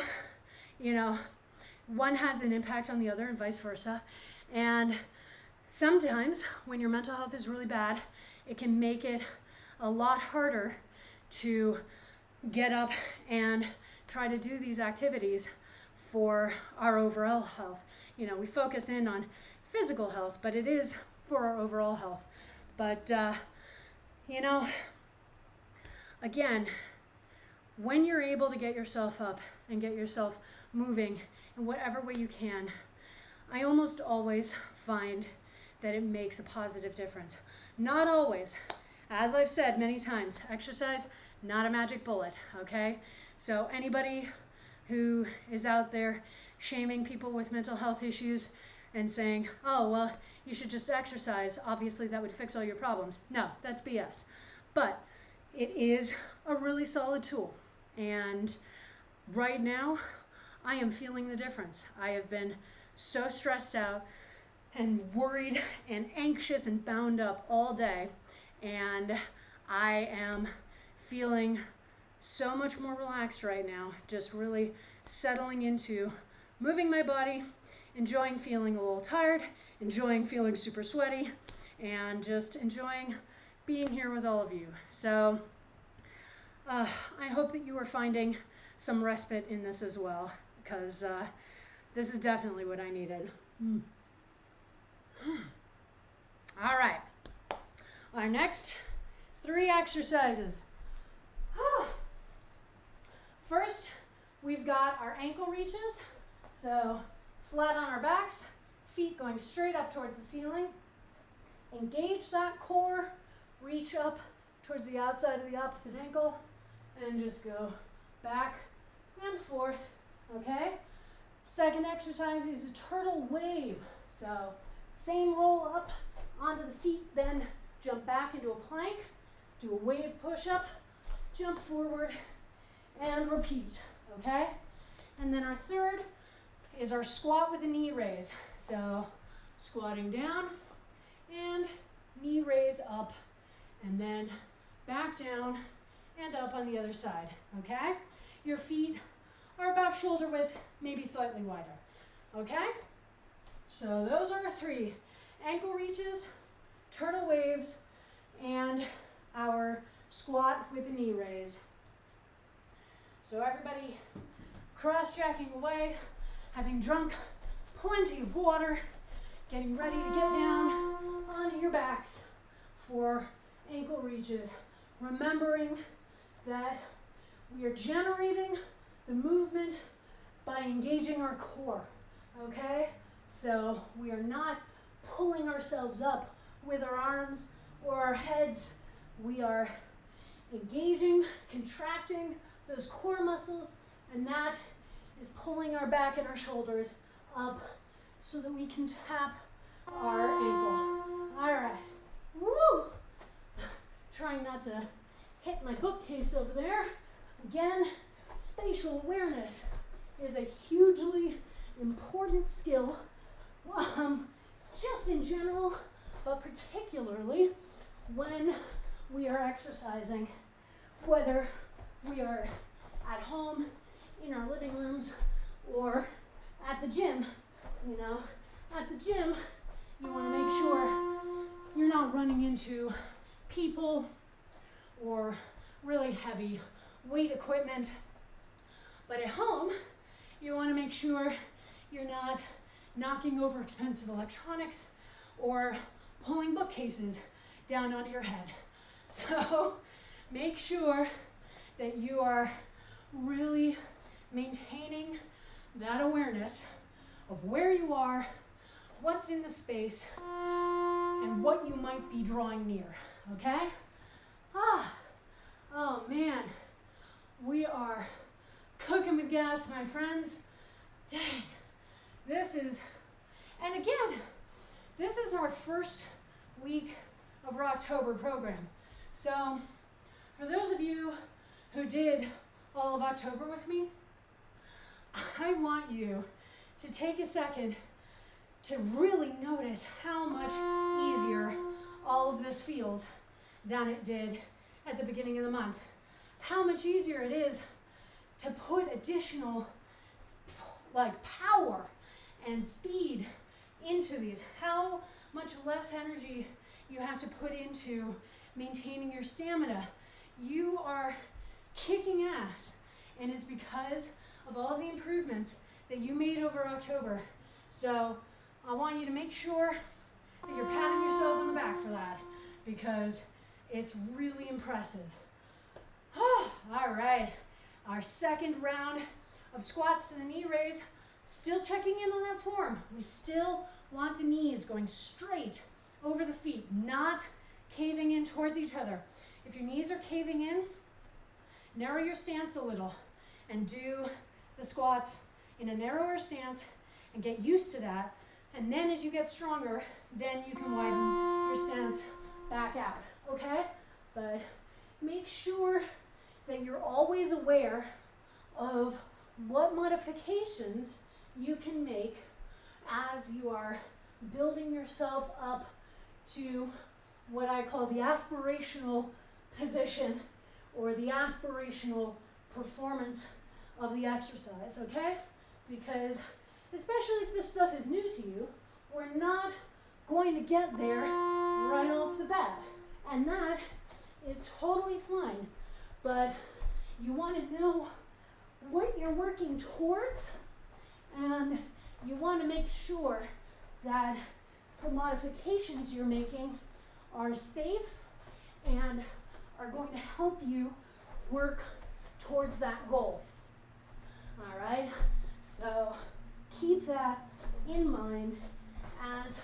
one has an impact on the other and vice versa. And sometimes when your mental health is really bad, it can make it a lot harder to get up and try to do these activities for our overall health. We focus in on physical health, but it is for our overall health. But, again, when you're able to get yourself up and get yourself moving in whatever way you can, I almost always find that it makes a positive difference. Not always. As I've said many times, exercise, not a magic bullet, okay? So anybody who is out there shaming people with mental health issues and saying, oh, well, you should just exercise, obviously that would fix all your problems. No, that's BS. But it is a really solid tool. And right now, I am feeling the difference. I have been so stressed out and worried and anxious and bound up all day. And I am feeling so much more relaxed right now, just really settling into moving my body, enjoying feeling a little tired, enjoying feeling super sweaty, and just enjoying being here with all of you. So I hope that you are finding some respite in this as well, because this is definitely what I needed. All right. Our next 3 exercises. First, we've got our ankle reaches. So flat on our backs, feet going straight up towards the ceiling. Engage that core, reach up towards the outside of the opposite ankle, and just go back and forth, okay? Second exercise is a turtle wave. So same roll up onto the feet, then jump back into a plank, do a wave push-up, jump forward, and repeat, okay? And then our third is our squat with a knee raise. So squatting down and knee raise up, and then back down and up on the other side, okay? Your feet are about shoulder width, maybe slightly wider, okay? So those are our 3: ankle reaches, turtle waves, and our squat with a knee raise. So everybody cross-tracking away, having drunk plenty of water, getting ready to get down onto your backs for ankle reaches. Remembering that we are generating the movement by engaging our core, okay? So we are not pulling ourselves up with our arms or our heads. We are engaging, contracting those core muscles, and that is pulling our back and our shoulders up so that we can tap our ankle. All right. Woo! Trying not to hit my bookcase over there. Again, spatial awareness is a hugely important skill, just in general, but particularly when we are exercising, whether we are at home, in our living rooms, or at the gym. You know, at the gym, you want to make sure you're not running into people or really heavy weight equipment. But at home, you want to make sure you're not knocking over expensive electronics or pulling bookcases down onto your head. So make sure that you are really maintaining that awareness of where you are, what's in the space, and what you might be drawing near, okay? Oh man, we are cooking with gas, my friends. Dang, and again, this is our first week of our October program. So for those of you who did all of October with me, I want you to take a second to really notice how much easier all of this feels than it did at the beginning of the month. How much easier it is to put additional power and speed into these. How much less energy you have to put into maintaining your stamina. You are kicking ass, and it's because of all the improvements that you made over October. So I want you to make sure that you're patting yourself on the back for that, because it's really impressive. All right, our second round of squats to the knee raise, still checking in on that form. We still want the knees going straight over the feet, not caving in towards each other. If your knees are caving in, narrow your stance a little and do the squats in a narrower stance and get used to that. And then as you get stronger, then you can widen your stance back out, okay? But make sure that you're always aware of what modifications you can make as you are building yourself up to what I call the aspirational position or the aspirational performance of the exercise, okay? Because especially if this stuff is new to you, we're not going to get there right off the bat. And that is totally fine. But you want to know what you're working towards, and you want to make sure that the modifications you're making are safe and are going to help you work towards that goal. All right, so keep that in mind as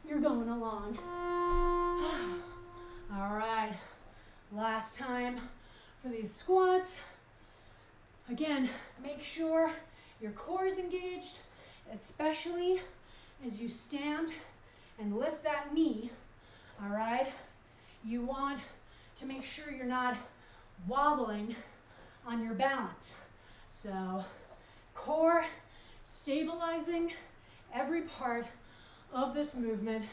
you're going along. All right, last time for these squats. Again, make sure your core is engaged, especially as you stand and lift that knee. All right, you want to make sure you're not wobbling on your balance. So core stabilizing every part of this movement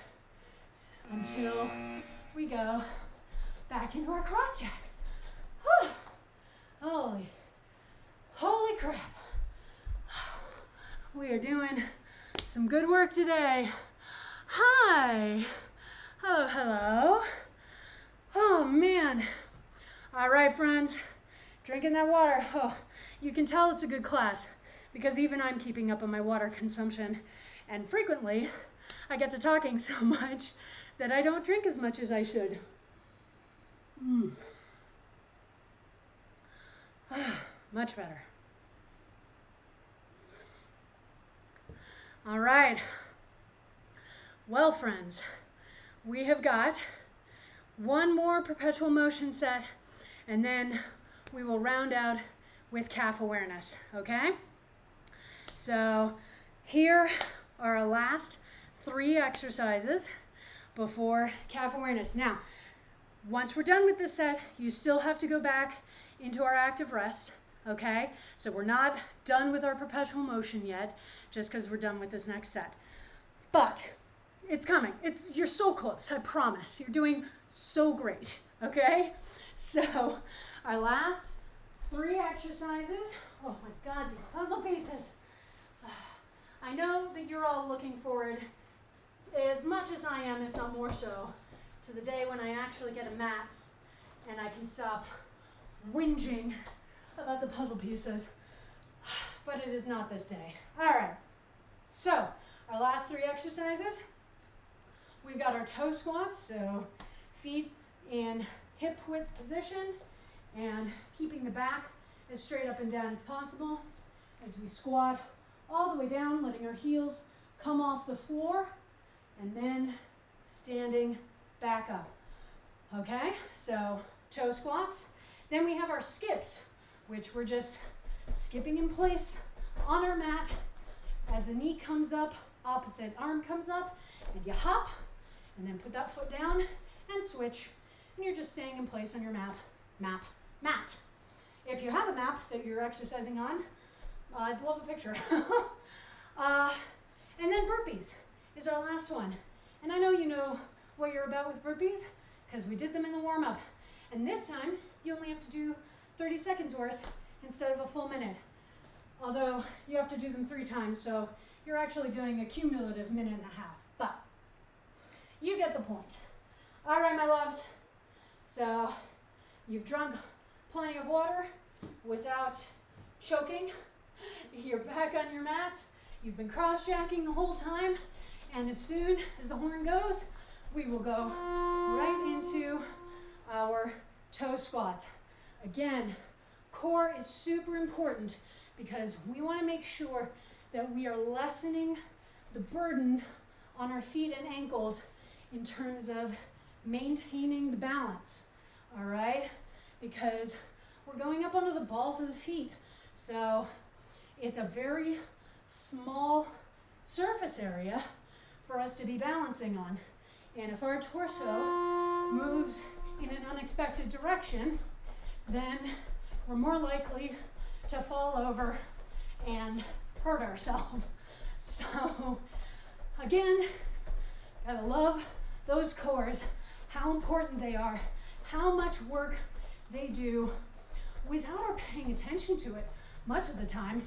until we go back into our cross jacks. Holy crap. We are doing some good work today. Hi. Hello. Oh man. All right, friends, drinking that water. Oh, you can tell it's a good class because even I'm keeping up on my water consumption, and frequently I get to talking so much that I don't drink as much as I should. Much better. All right. Well, friends, we have got one more perpetual motion set, and then we will round out with calf awareness, okay? So here are our last 3 exercises before calf awareness. Now, once we're done with this set, you still have to go back into our active rest, okay? So we're not done with our perpetual motion yet, just because we're done with this next set. But it's coming. You're so close, I promise. You're doing so great, okay? So our last 3 exercises. Oh my God, these puzzle pieces. I know that you're all looking forward as much as I am, if not more so, to the day when I actually get a mat and I can stop whinging about the puzzle pieces. But it is not this day. All right, so our last 3 exercises. We've got our toe squats, so feet in hip width position and keeping the back as straight up and down as possible as we squat all the way down, letting our heels come off the floor and then standing back up. Okay, so toe squats. Then we have our skips, which we're just skipping in place on our mat as the knee comes up, opposite arm comes up, and you hop, and then put that foot down and switch, and you're just staying in place on your mat. If you have a map that you're exercising on, I'd love a picture. And then burpees is our last one. And I know you know what you're about with burpees because we did them in the warm-up. And this time, you only have to do 30 seconds worth instead of a full minute. Although you have to do them 3 times, so you're actually doing a cumulative minute and a half. But you get the point. All right, my loves. So you've drunk plenty of water without choking. You're back on your mat. You've been cross-jacking the whole time. And as soon as the horn goes, we will go right into our toe squats. Again, core is super important because we want to make sure that we are lessening the burden on our feet and ankles in terms of maintaining the balance, all right? Because we're going up onto the balls of the feet. So it's a very small surface area for us to be balancing on. And if our torso moves in an unexpected direction, then we're more likely to fall over and hurt ourselves. So again, gotta love those cores, how important they are, how much work they do without our paying attention to it much of the time.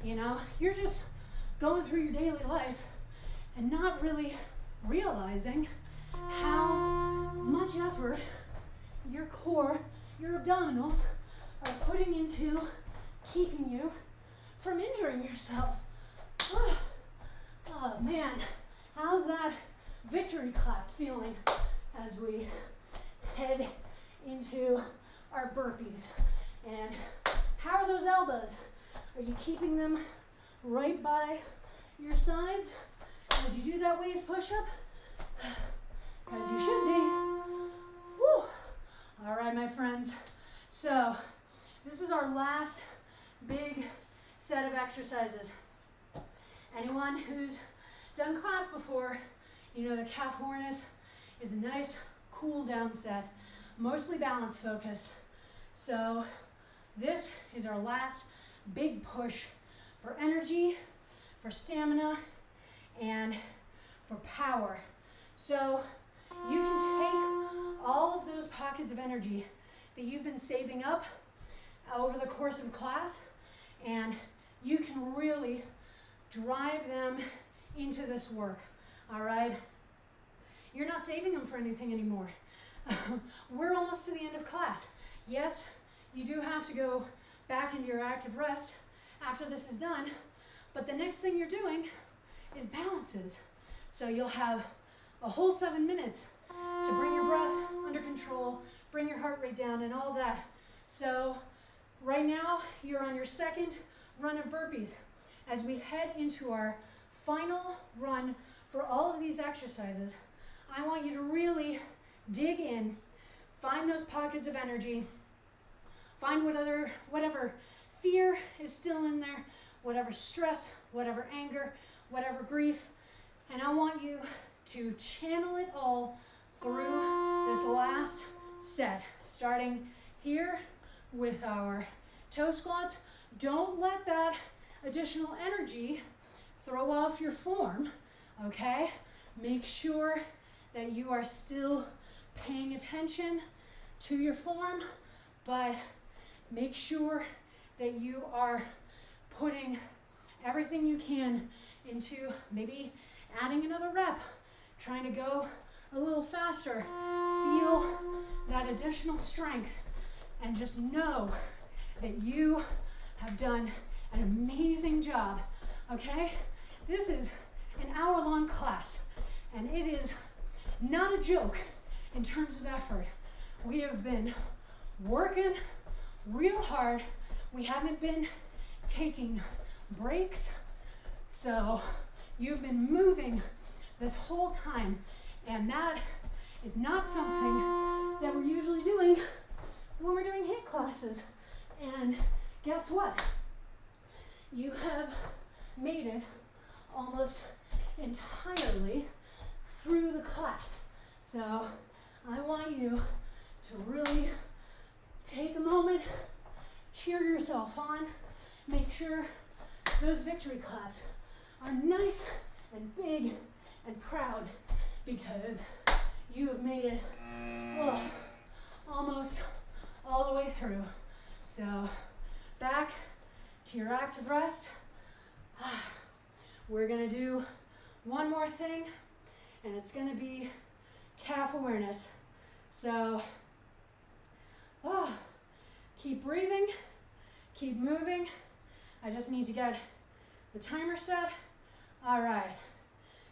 You know, you're just going through your daily life and not really realizing how much effort your core, your abdominals are putting into keeping you from injuring yourself. Oh man, how's that victory clap feeling? as we head into our burpees. And how are those elbows? Are you keeping them right by your sides as you do that wave push-up? As you should be. Woo. All right, my friends. So this is our last big set of exercises. Anyone who's done class before, you know the calf harness is a nice cool down set, mostly balance focused. So this is our last big push for energy, for stamina, and for power. So you can take all of those pockets of energy that you've been saving up over the course of class, and you can really drive them into this work, all right? You're not saving them for anything anymore. We're almost to the end of class. Yes, you do have to go back into your active rest after this is done, but the next thing you're doing is balances. So you'll have a whole 7 minutes to bring your breath under control, bring your heart rate down, and all that. So right now, you're on your second run of burpees. As we head into our final run for all of these exercises, I want you to really dig in, find those pockets of energy, find whatever fear is still in there, whatever stress, whatever anger, whatever grief, and I want you to channel it all through this last set, starting here with our toe squats. Don't let that additional energy throw off your form, okay? Make sure that you are still paying attention to your form, but make sure that you are putting everything you can into maybe adding another rep, trying to go a little faster. Feel that additional strength and just know that you have done an amazing job, okay? This is an hour-long class, and it is not a joke in terms of effort. We have been working real hard. We haven't been taking breaks, so you've been moving this whole time, and that is not something that we're usually doing when we're doing HIIT classes. And guess what? You have made it almost entirely through the class. So I want you to really take a moment, cheer yourself on, make sure those victory claps are nice and big and proud, because you have made it almost all the way through. So back to your active rest. We're gonna do one more thing, and it's gonna be calf awareness. So keep breathing, keep moving. I just need to get the timer set. All right,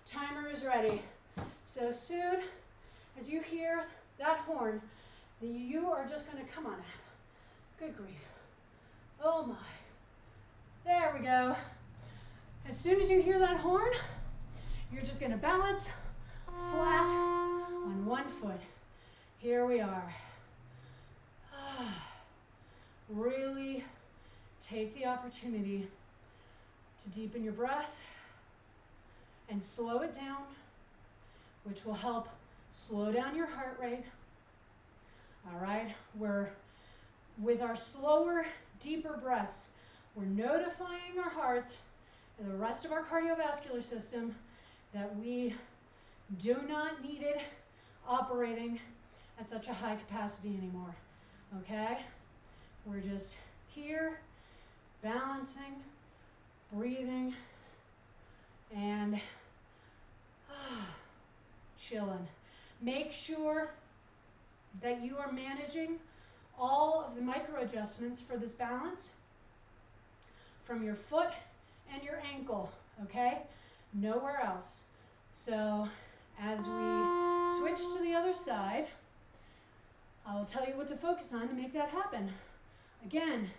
timer is ready. So as soon as you hear that horn, you are just gonna come on up. Good grief. Oh my. There we go. As soon as you hear that horn, you're just gonna balance flat on one foot. Here we are. Really take the opportunity to deepen your breath and slow it down, which will help slow down your heart rate. All right, with our slower, deeper breaths, we're notifying our hearts and the rest of our cardiovascular system that we do not need it operating at such a high capacity anymore, okay? We're just here, balancing, breathing, and chilling. Make sure that you are managing all of the micro adjustments for this balance from your foot and your ankle, okay? Nowhere else. So As we switch to the other side, I'll tell you what to focus on to make that happen. Again,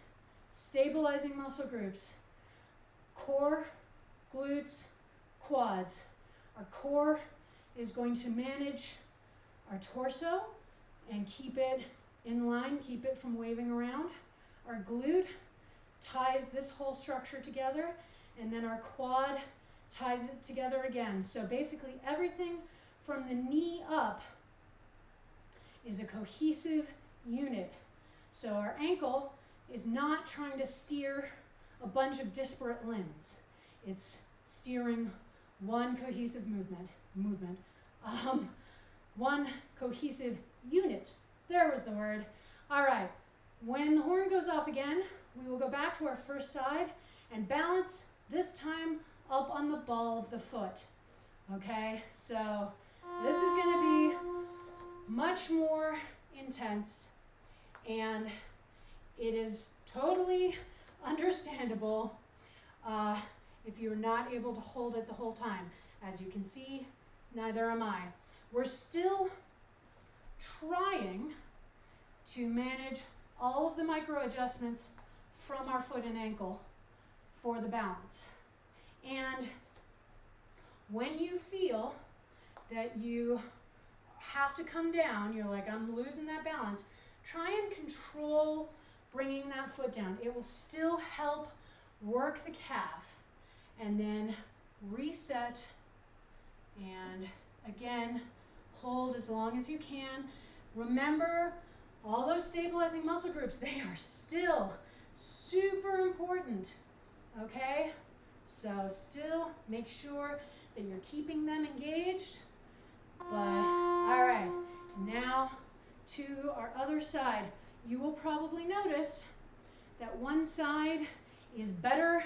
stabilizing muscle groups. Core, glutes, quads. Our core is going to manage our torso and keep it in line, keep it from waving around. Our glute ties this whole structure together, and then our quad ties it together again. So basically everything from the knee up is a cohesive unit. So our ankle is not trying to steer a bunch of disparate limbs. It's steering one cohesive one cohesive unit. There was the word. All right, when the horn goes off again, we will go back to our first side and balance, this time up on the ball of the foot. Okay, so this is going to be much more intense, and it is totally understandable if you're not able to hold it the whole time. As you can see, neither am I. We're still trying to manage all of the micro adjustments from our foot and ankle for the balance. And when you feel that you have to come down, you're like, I'm losing that balance, try and control bringing that foot down. It will still help work the calf, and then reset, and again, hold as long as you can. Remember, all those stabilizing muscle groups, they are still super important, okay? So still make sure that you're keeping them engaged. But all right, now to our other side. You will probably notice that one side is better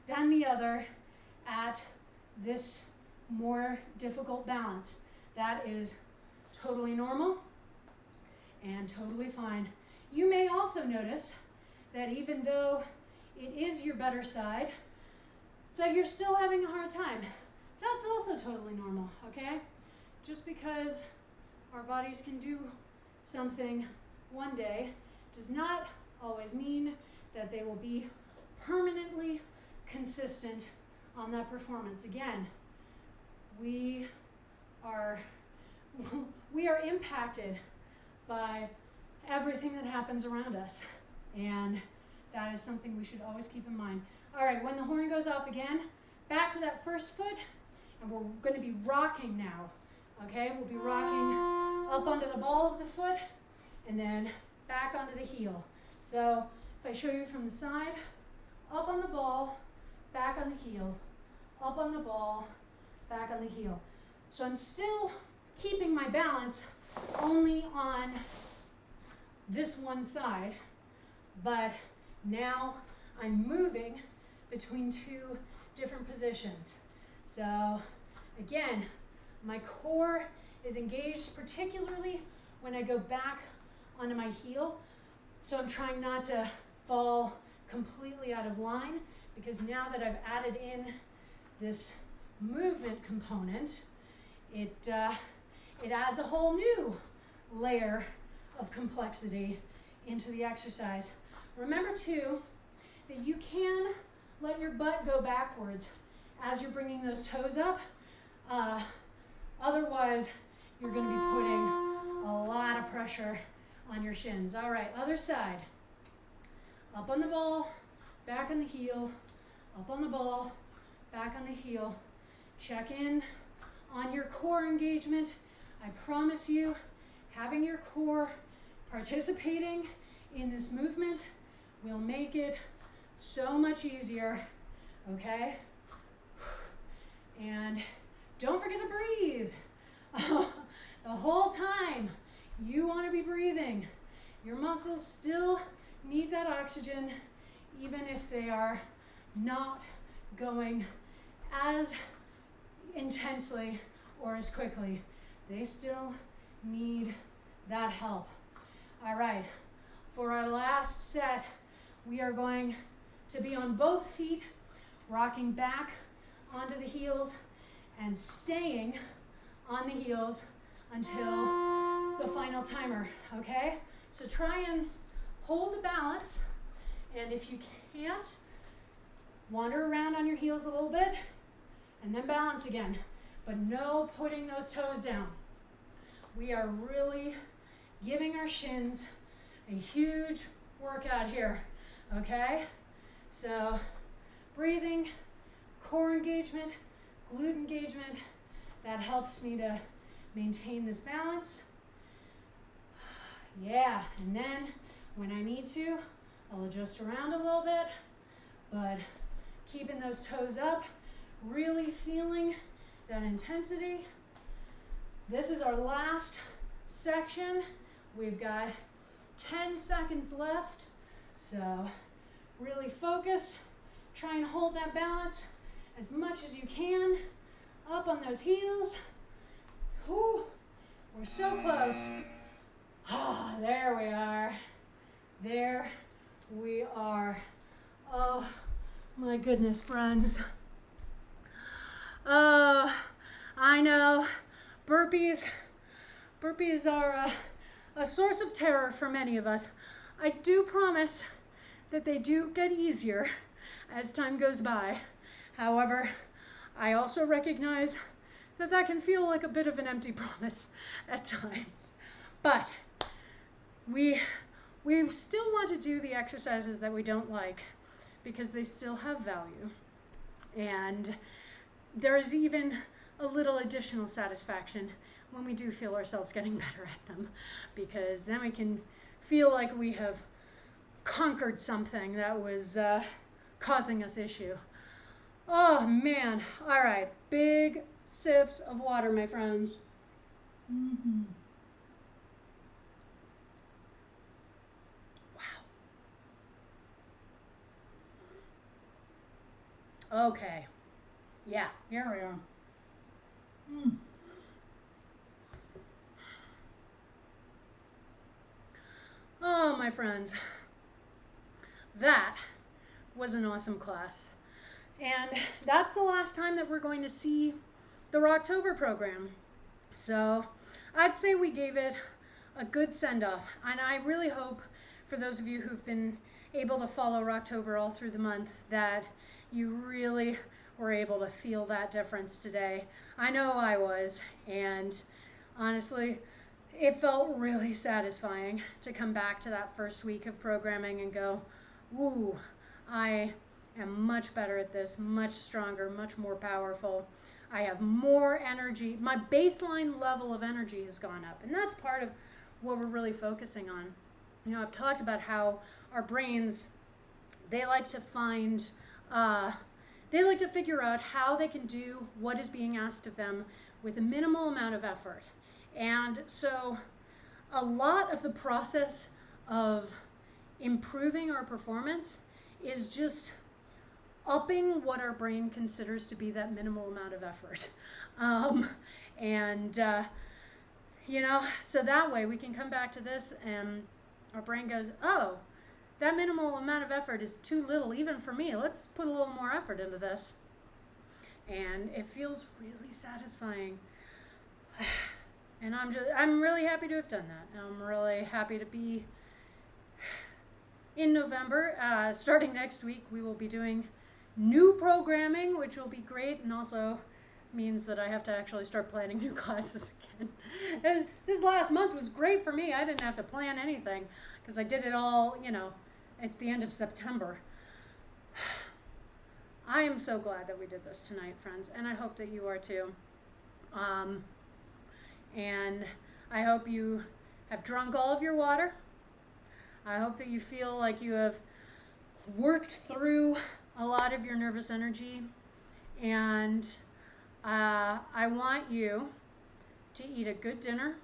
than the other at this more difficult balance. That is totally normal and totally fine. You may also notice that even though it is your better side, that you're still having a hard time. That's also totally normal, okay? Just because our bodies can do something one day does not always mean that they will be permanently consistent on that performance. Again, we are impacted by everything that happens around us, and that is something we should always keep in mind. All right, when the horn goes off again, back to that first foot, and we're going to be rocking now. Okay, we'll be rocking up onto the ball of the foot and then back onto the heel. So if I show you from the side, up on the ball, back on the heel, up on the ball, back on the heel. So I'm still keeping my balance only on this one side, but now I'm moving between two different positions. So again, my core is engaged, particularly when I go back onto my heel. So I'm trying not to fall completely out of line, because now that I've added in this movement component, it adds a whole new layer of complexity into the exercise. Remember too, that you can let your butt go backwards as you're bringing those toes up. Otherwise, you're going to be putting a lot of pressure on your shins. All right, other side. Up on the ball, back on the heel, up on the ball, back on the heel. Check in on your core engagement. I promise you, having your core participating in this movement will make it so much easier, okay? And don't forget to breathe. The whole time you want to be breathing. Your muscles still need that oxygen, even if they are not going as intensely or as quickly. They still need that help. All right, for our last set, we are going to be on both feet, rocking back onto the heels and staying on the heels until the final timer, okay? So try and hold the balance, and if you can't, wander around on your heels a little bit, and then balance again. But no putting those toes down. We are really giving our shins a huge workout here, okay? So breathing, core engagement, glute engagement, that helps me to maintain this balance. Yeah, and then when I need to, I'll adjust around a little bit, but keeping those toes up, really feeling that intensity. This is our last section. We've got 10 seconds left, so really focus. Try and hold that balance as much as you can. Up on those heels. Whew, we're so close. Oh, there we are. There we are. Oh, my goodness, friends. Oh, I know. Burpees are a source of terror for many of us. I do promise that they do get easier as time goes by. However, I also recognize that that can feel like a bit of an empty promise at times. But we still want to do the exercises that we don't like because they still have value. And there's even a little additional satisfaction when we do feel ourselves getting better at them, because then we can feel like we have conquered something that was causing us issue. Oh man, all right, big sips of water, my friends. Mm-hmm. Wow. Okay, yeah, here we are. Oh, my friends, that was an awesome class. And that's the last time that we're going to see the Rocktober program. So I'd say we gave it a good send-off. And I really hope for those of you who've been able to follow Rocktober all through the month that you really were able to feel that difference today. I know I was, and honestly, it felt really satisfying to come back to that first week of programming and go, ooh, I am much better at this, much stronger, much more powerful. I have more energy. My baseline level of energy has gone up, and that's part of what we're really focusing on. You know, I've talked about how our brains, they like to figure out how they can do what is being asked of them with a minimal amount of effort. And so a lot of the process of improving our performance is just upping what our brain considers to be that minimal amount of effort. You know, so that way we can come back to this and our brain goes, oh, that minimal amount of effort is too little even for me. Let's put a little more effort into this. And it feels really satisfying. And I'm really happy to have done that. I'm really happy to be in November. Starting next week, we will be doing new programming, which will be great, and also means that I have to actually start planning new classes again. This last month was great for me. I didn't have to plan anything because I did it all, you know, at the end of September. I am so glad that we did this tonight, friends, and I hope that you are too. And I hope you have drunk all of your water. I hope that you feel like you have worked through a lot of your nervous energy. And I want you to eat a good dinner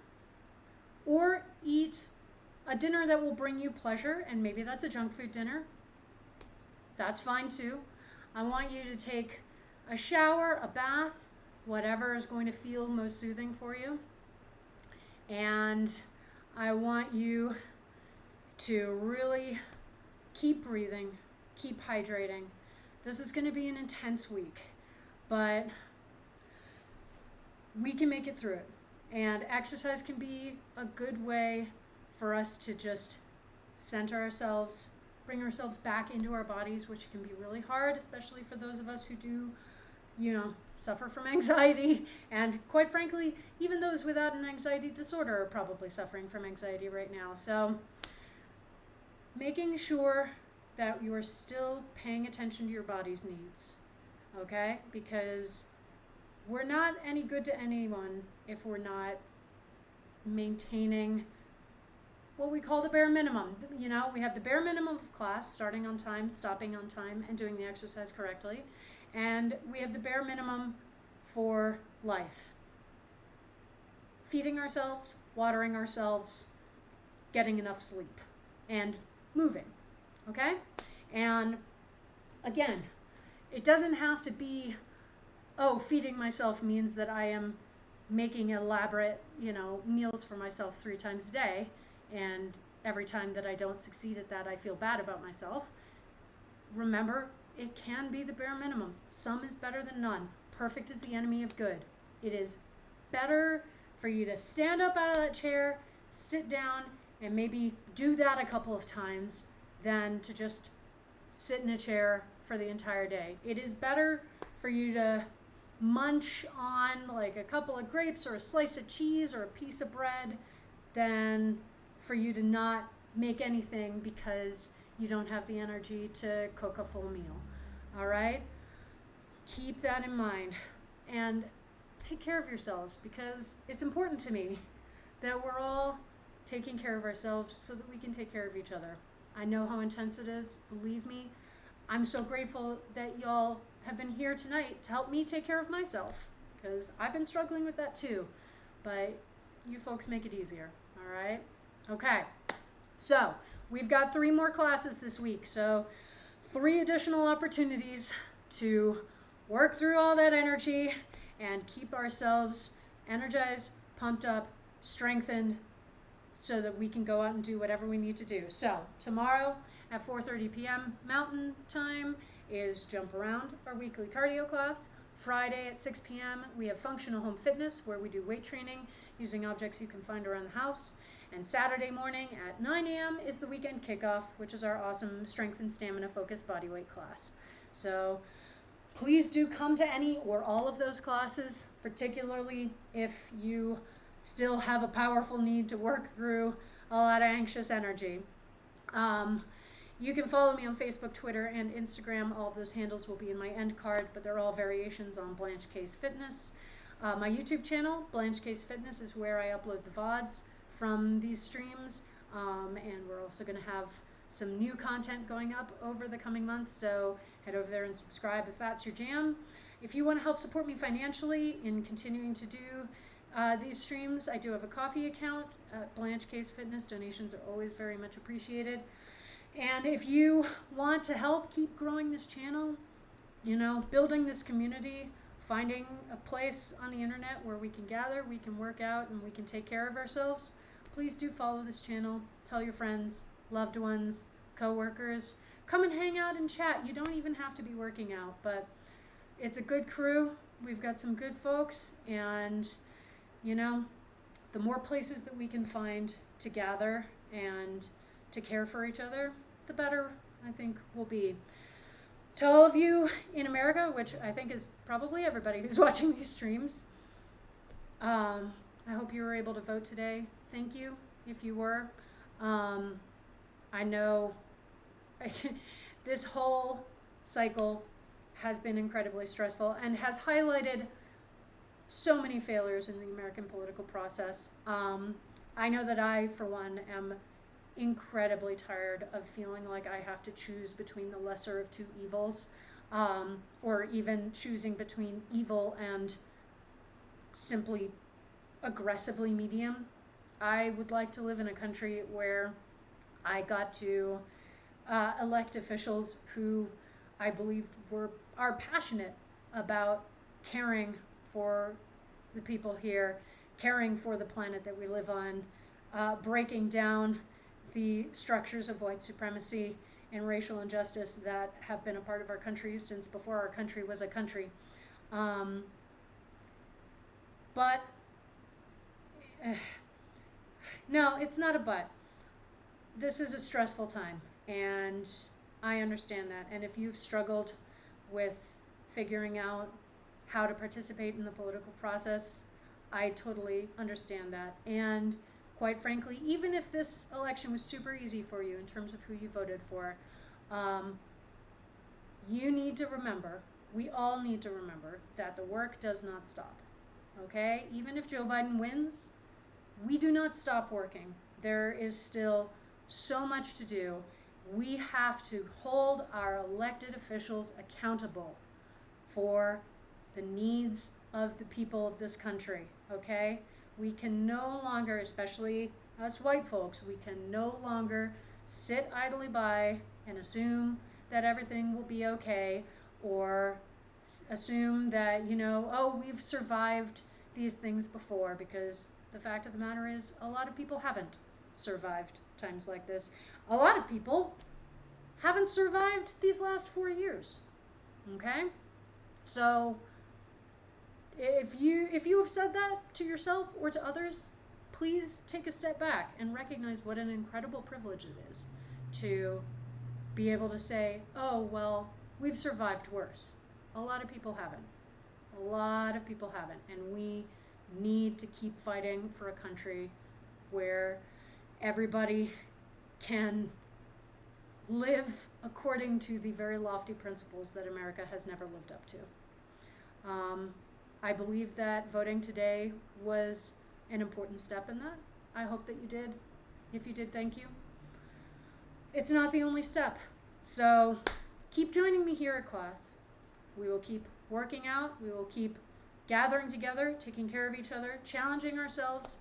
or eat a dinner that will bring you pleasure, and maybe that's a junk food dinner. That's fine too. I want you to take a shower, a bath, whatever is going to feel most soothing for you. And I want you to really keep breathing, keep hydrating. This is going to be an intense week, but we can make it through it. And exercise can be a good way for us to just center ourselves, bring ourselves back into our bodies, which can be really hard, especially for those of us who do, suffer from anxiety. And quite frankly, even those without an anxiety disorder are probably suffering from anxiety right now. So making sure that you are still paying attention to your body's needs, okay? Because we're not any good to anyone if we're not maintaining what we call the bare minimum. We have the bare minimum of class, starting on time, stopping on time, and doing the exercise correctly. And we have the bare minimum for life. Feeding ourselves, watering ourselves, getting enough sleep, and moving, okay? And again, it doesn't have to be, feeding myself means that I am making elaborate, meals for myself 3 times a day. And every time that I don't succeed at that, I feel bad about myself. Remember, it can be the bare minimum. Some is better than none. Perfect is the enemy of good. It is better for you to stand up out of that chair, sit down, and maybe do that a couple of times than to just sit in a chair for the entire day. It is better for you to munch on like a couple of grapes or a slice of cheese or a piece of bread than for you to not make anything because you don't have the energy to cook a full meal. All right? Keep that in mind and take care of yourselves, because it's important to me that we're all taking care of ourselves so that we can take care of each other. I know how intense it is, believe me. I'm so grateful that y'all have been here tonight to help me take care of myself, because I've been struggling with that too, but you folks make it easier, all right? Okay, so we've got 3 more classes this week, so 3 additional opportunities to work through all that energy and keep ourselves energized, pumped up, strengthened, so that we can go out and do whatever we need to do. So tomorrow at 4:30 p.m. Mountain Time is Jump Around, our weekly cardio class. Friday at 6 p.m. we have Functional Home Fitness, where we do weight training using objects you can find around the house. And Saturday morning at 9 a.m. is the weekend kickoff, which is our awesome strength and stamina focused bodyweight class. So please do come to any or all of those classes, particularly if you still have a powerful need to work through a lot of anxious energy. You can follow me on Facebook, Twitter, and Instagram. All of those handles will be in my end card, but they're all variations on Blanche Case Fitness. My YouTube channel, Blanche Case Fitness, is where I upload the VODs from these streams, and we're also going to have some new content going up over the coming months, so head over there and subscribe if that's your jam. If you want to help support me financially in continuing to do these streams, I do have a coffee account at Blanche Case Fitness. Donations are always very much appreciated. And if you want to help keep growing this channel, building this community, finding a place on the internet where we can gather, we can work out, and we can take care of ourselves, please do follow this channel. Tell your friends, loved ones, co-workers. Come and hang out and chat. You don't even have to be working out, but it's a good crew. We've got some good folks, and the more places that we can find to gather and to care for each other, the better I think we'll be. To all of you in America, which I think is probably everybody who's watching these streams, I hope you were able to vote today. Thank you if you were. I know this whole cycle has been incredibly stressful and has highlighted so many failures in the American political process. I know that I, for one, am incredibly tired of feeling like I have to choose between the lesser of 2 evils, or even choosing between evil and simply aggressively medium. I would like to live in a country where I got to elect officials who I believe are passionate about caring for the people here, caring for the planet that we live on, breaking down the structures of white supremacy and racial injustice that have been a part of our country since before our country was a country. But, no, it's not a but. This is a stressful time, and I understand that. And if you've struggled with figuring out how to participate in the political process, I totally understand that. And quite frankly, even if this election was super easy for you in terms of who you voted for, you need to remember, we all need to remember, that the work does not stop. Okay? Even if Joe Biden wins, we do not stop working. There is still so much to do. We have to hold our elected officials accountable for the needs of the people of this country, okay? We can no longer, especially us white folks, we can no longer sit idly by and assume that everything will be okay, or assume that, oh, we've survived these things before, because the fact of the matter is a lot of people haven't survived times like this. A lot of people haven't survived these last 4 years, okay? So if you have said that to yourself or to others, please take a step back and recognize what an incredible privilege it is to be able to say, oh, well, we've survived worse. A lot of people haven't. A lot of people haven't. And we need to keep fighting for a country where everybody can live according to the very lofty principles that America has never lived up to. I believe that voting today was an important step in that. I hope that you did. If you did, thank you. It's not the only step. So keep joining me here at class. We will keep working out. We will keep gathering together, taking care of each other, challenging ourselves,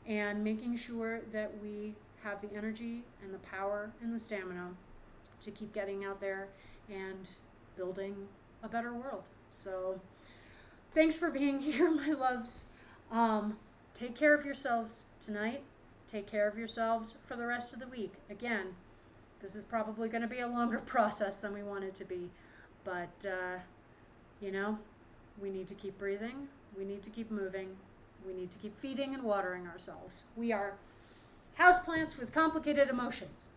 and making sure that we have the energy and the power and the stamina to keep getting out there and building a better world. So thanks for being here, my loves. Take care of yourselves tonight. Take care of yourselves for the rest of the week. Again, this is probably going to be a longer process than we want it to be. But, we need to keep breathing. We need to keep moving. We need to keep feeding and watering ourselves. We are houseplants with complicated emotions.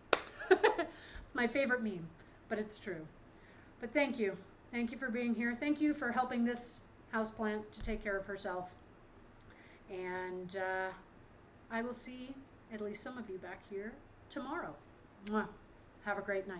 It's my favorite meme, but it's true. But thank you. Thank you for being here. Thank you for helping this houseplant to take care of herself. And I will see at least some of you back here tomorrow. Mwah. Have a great night.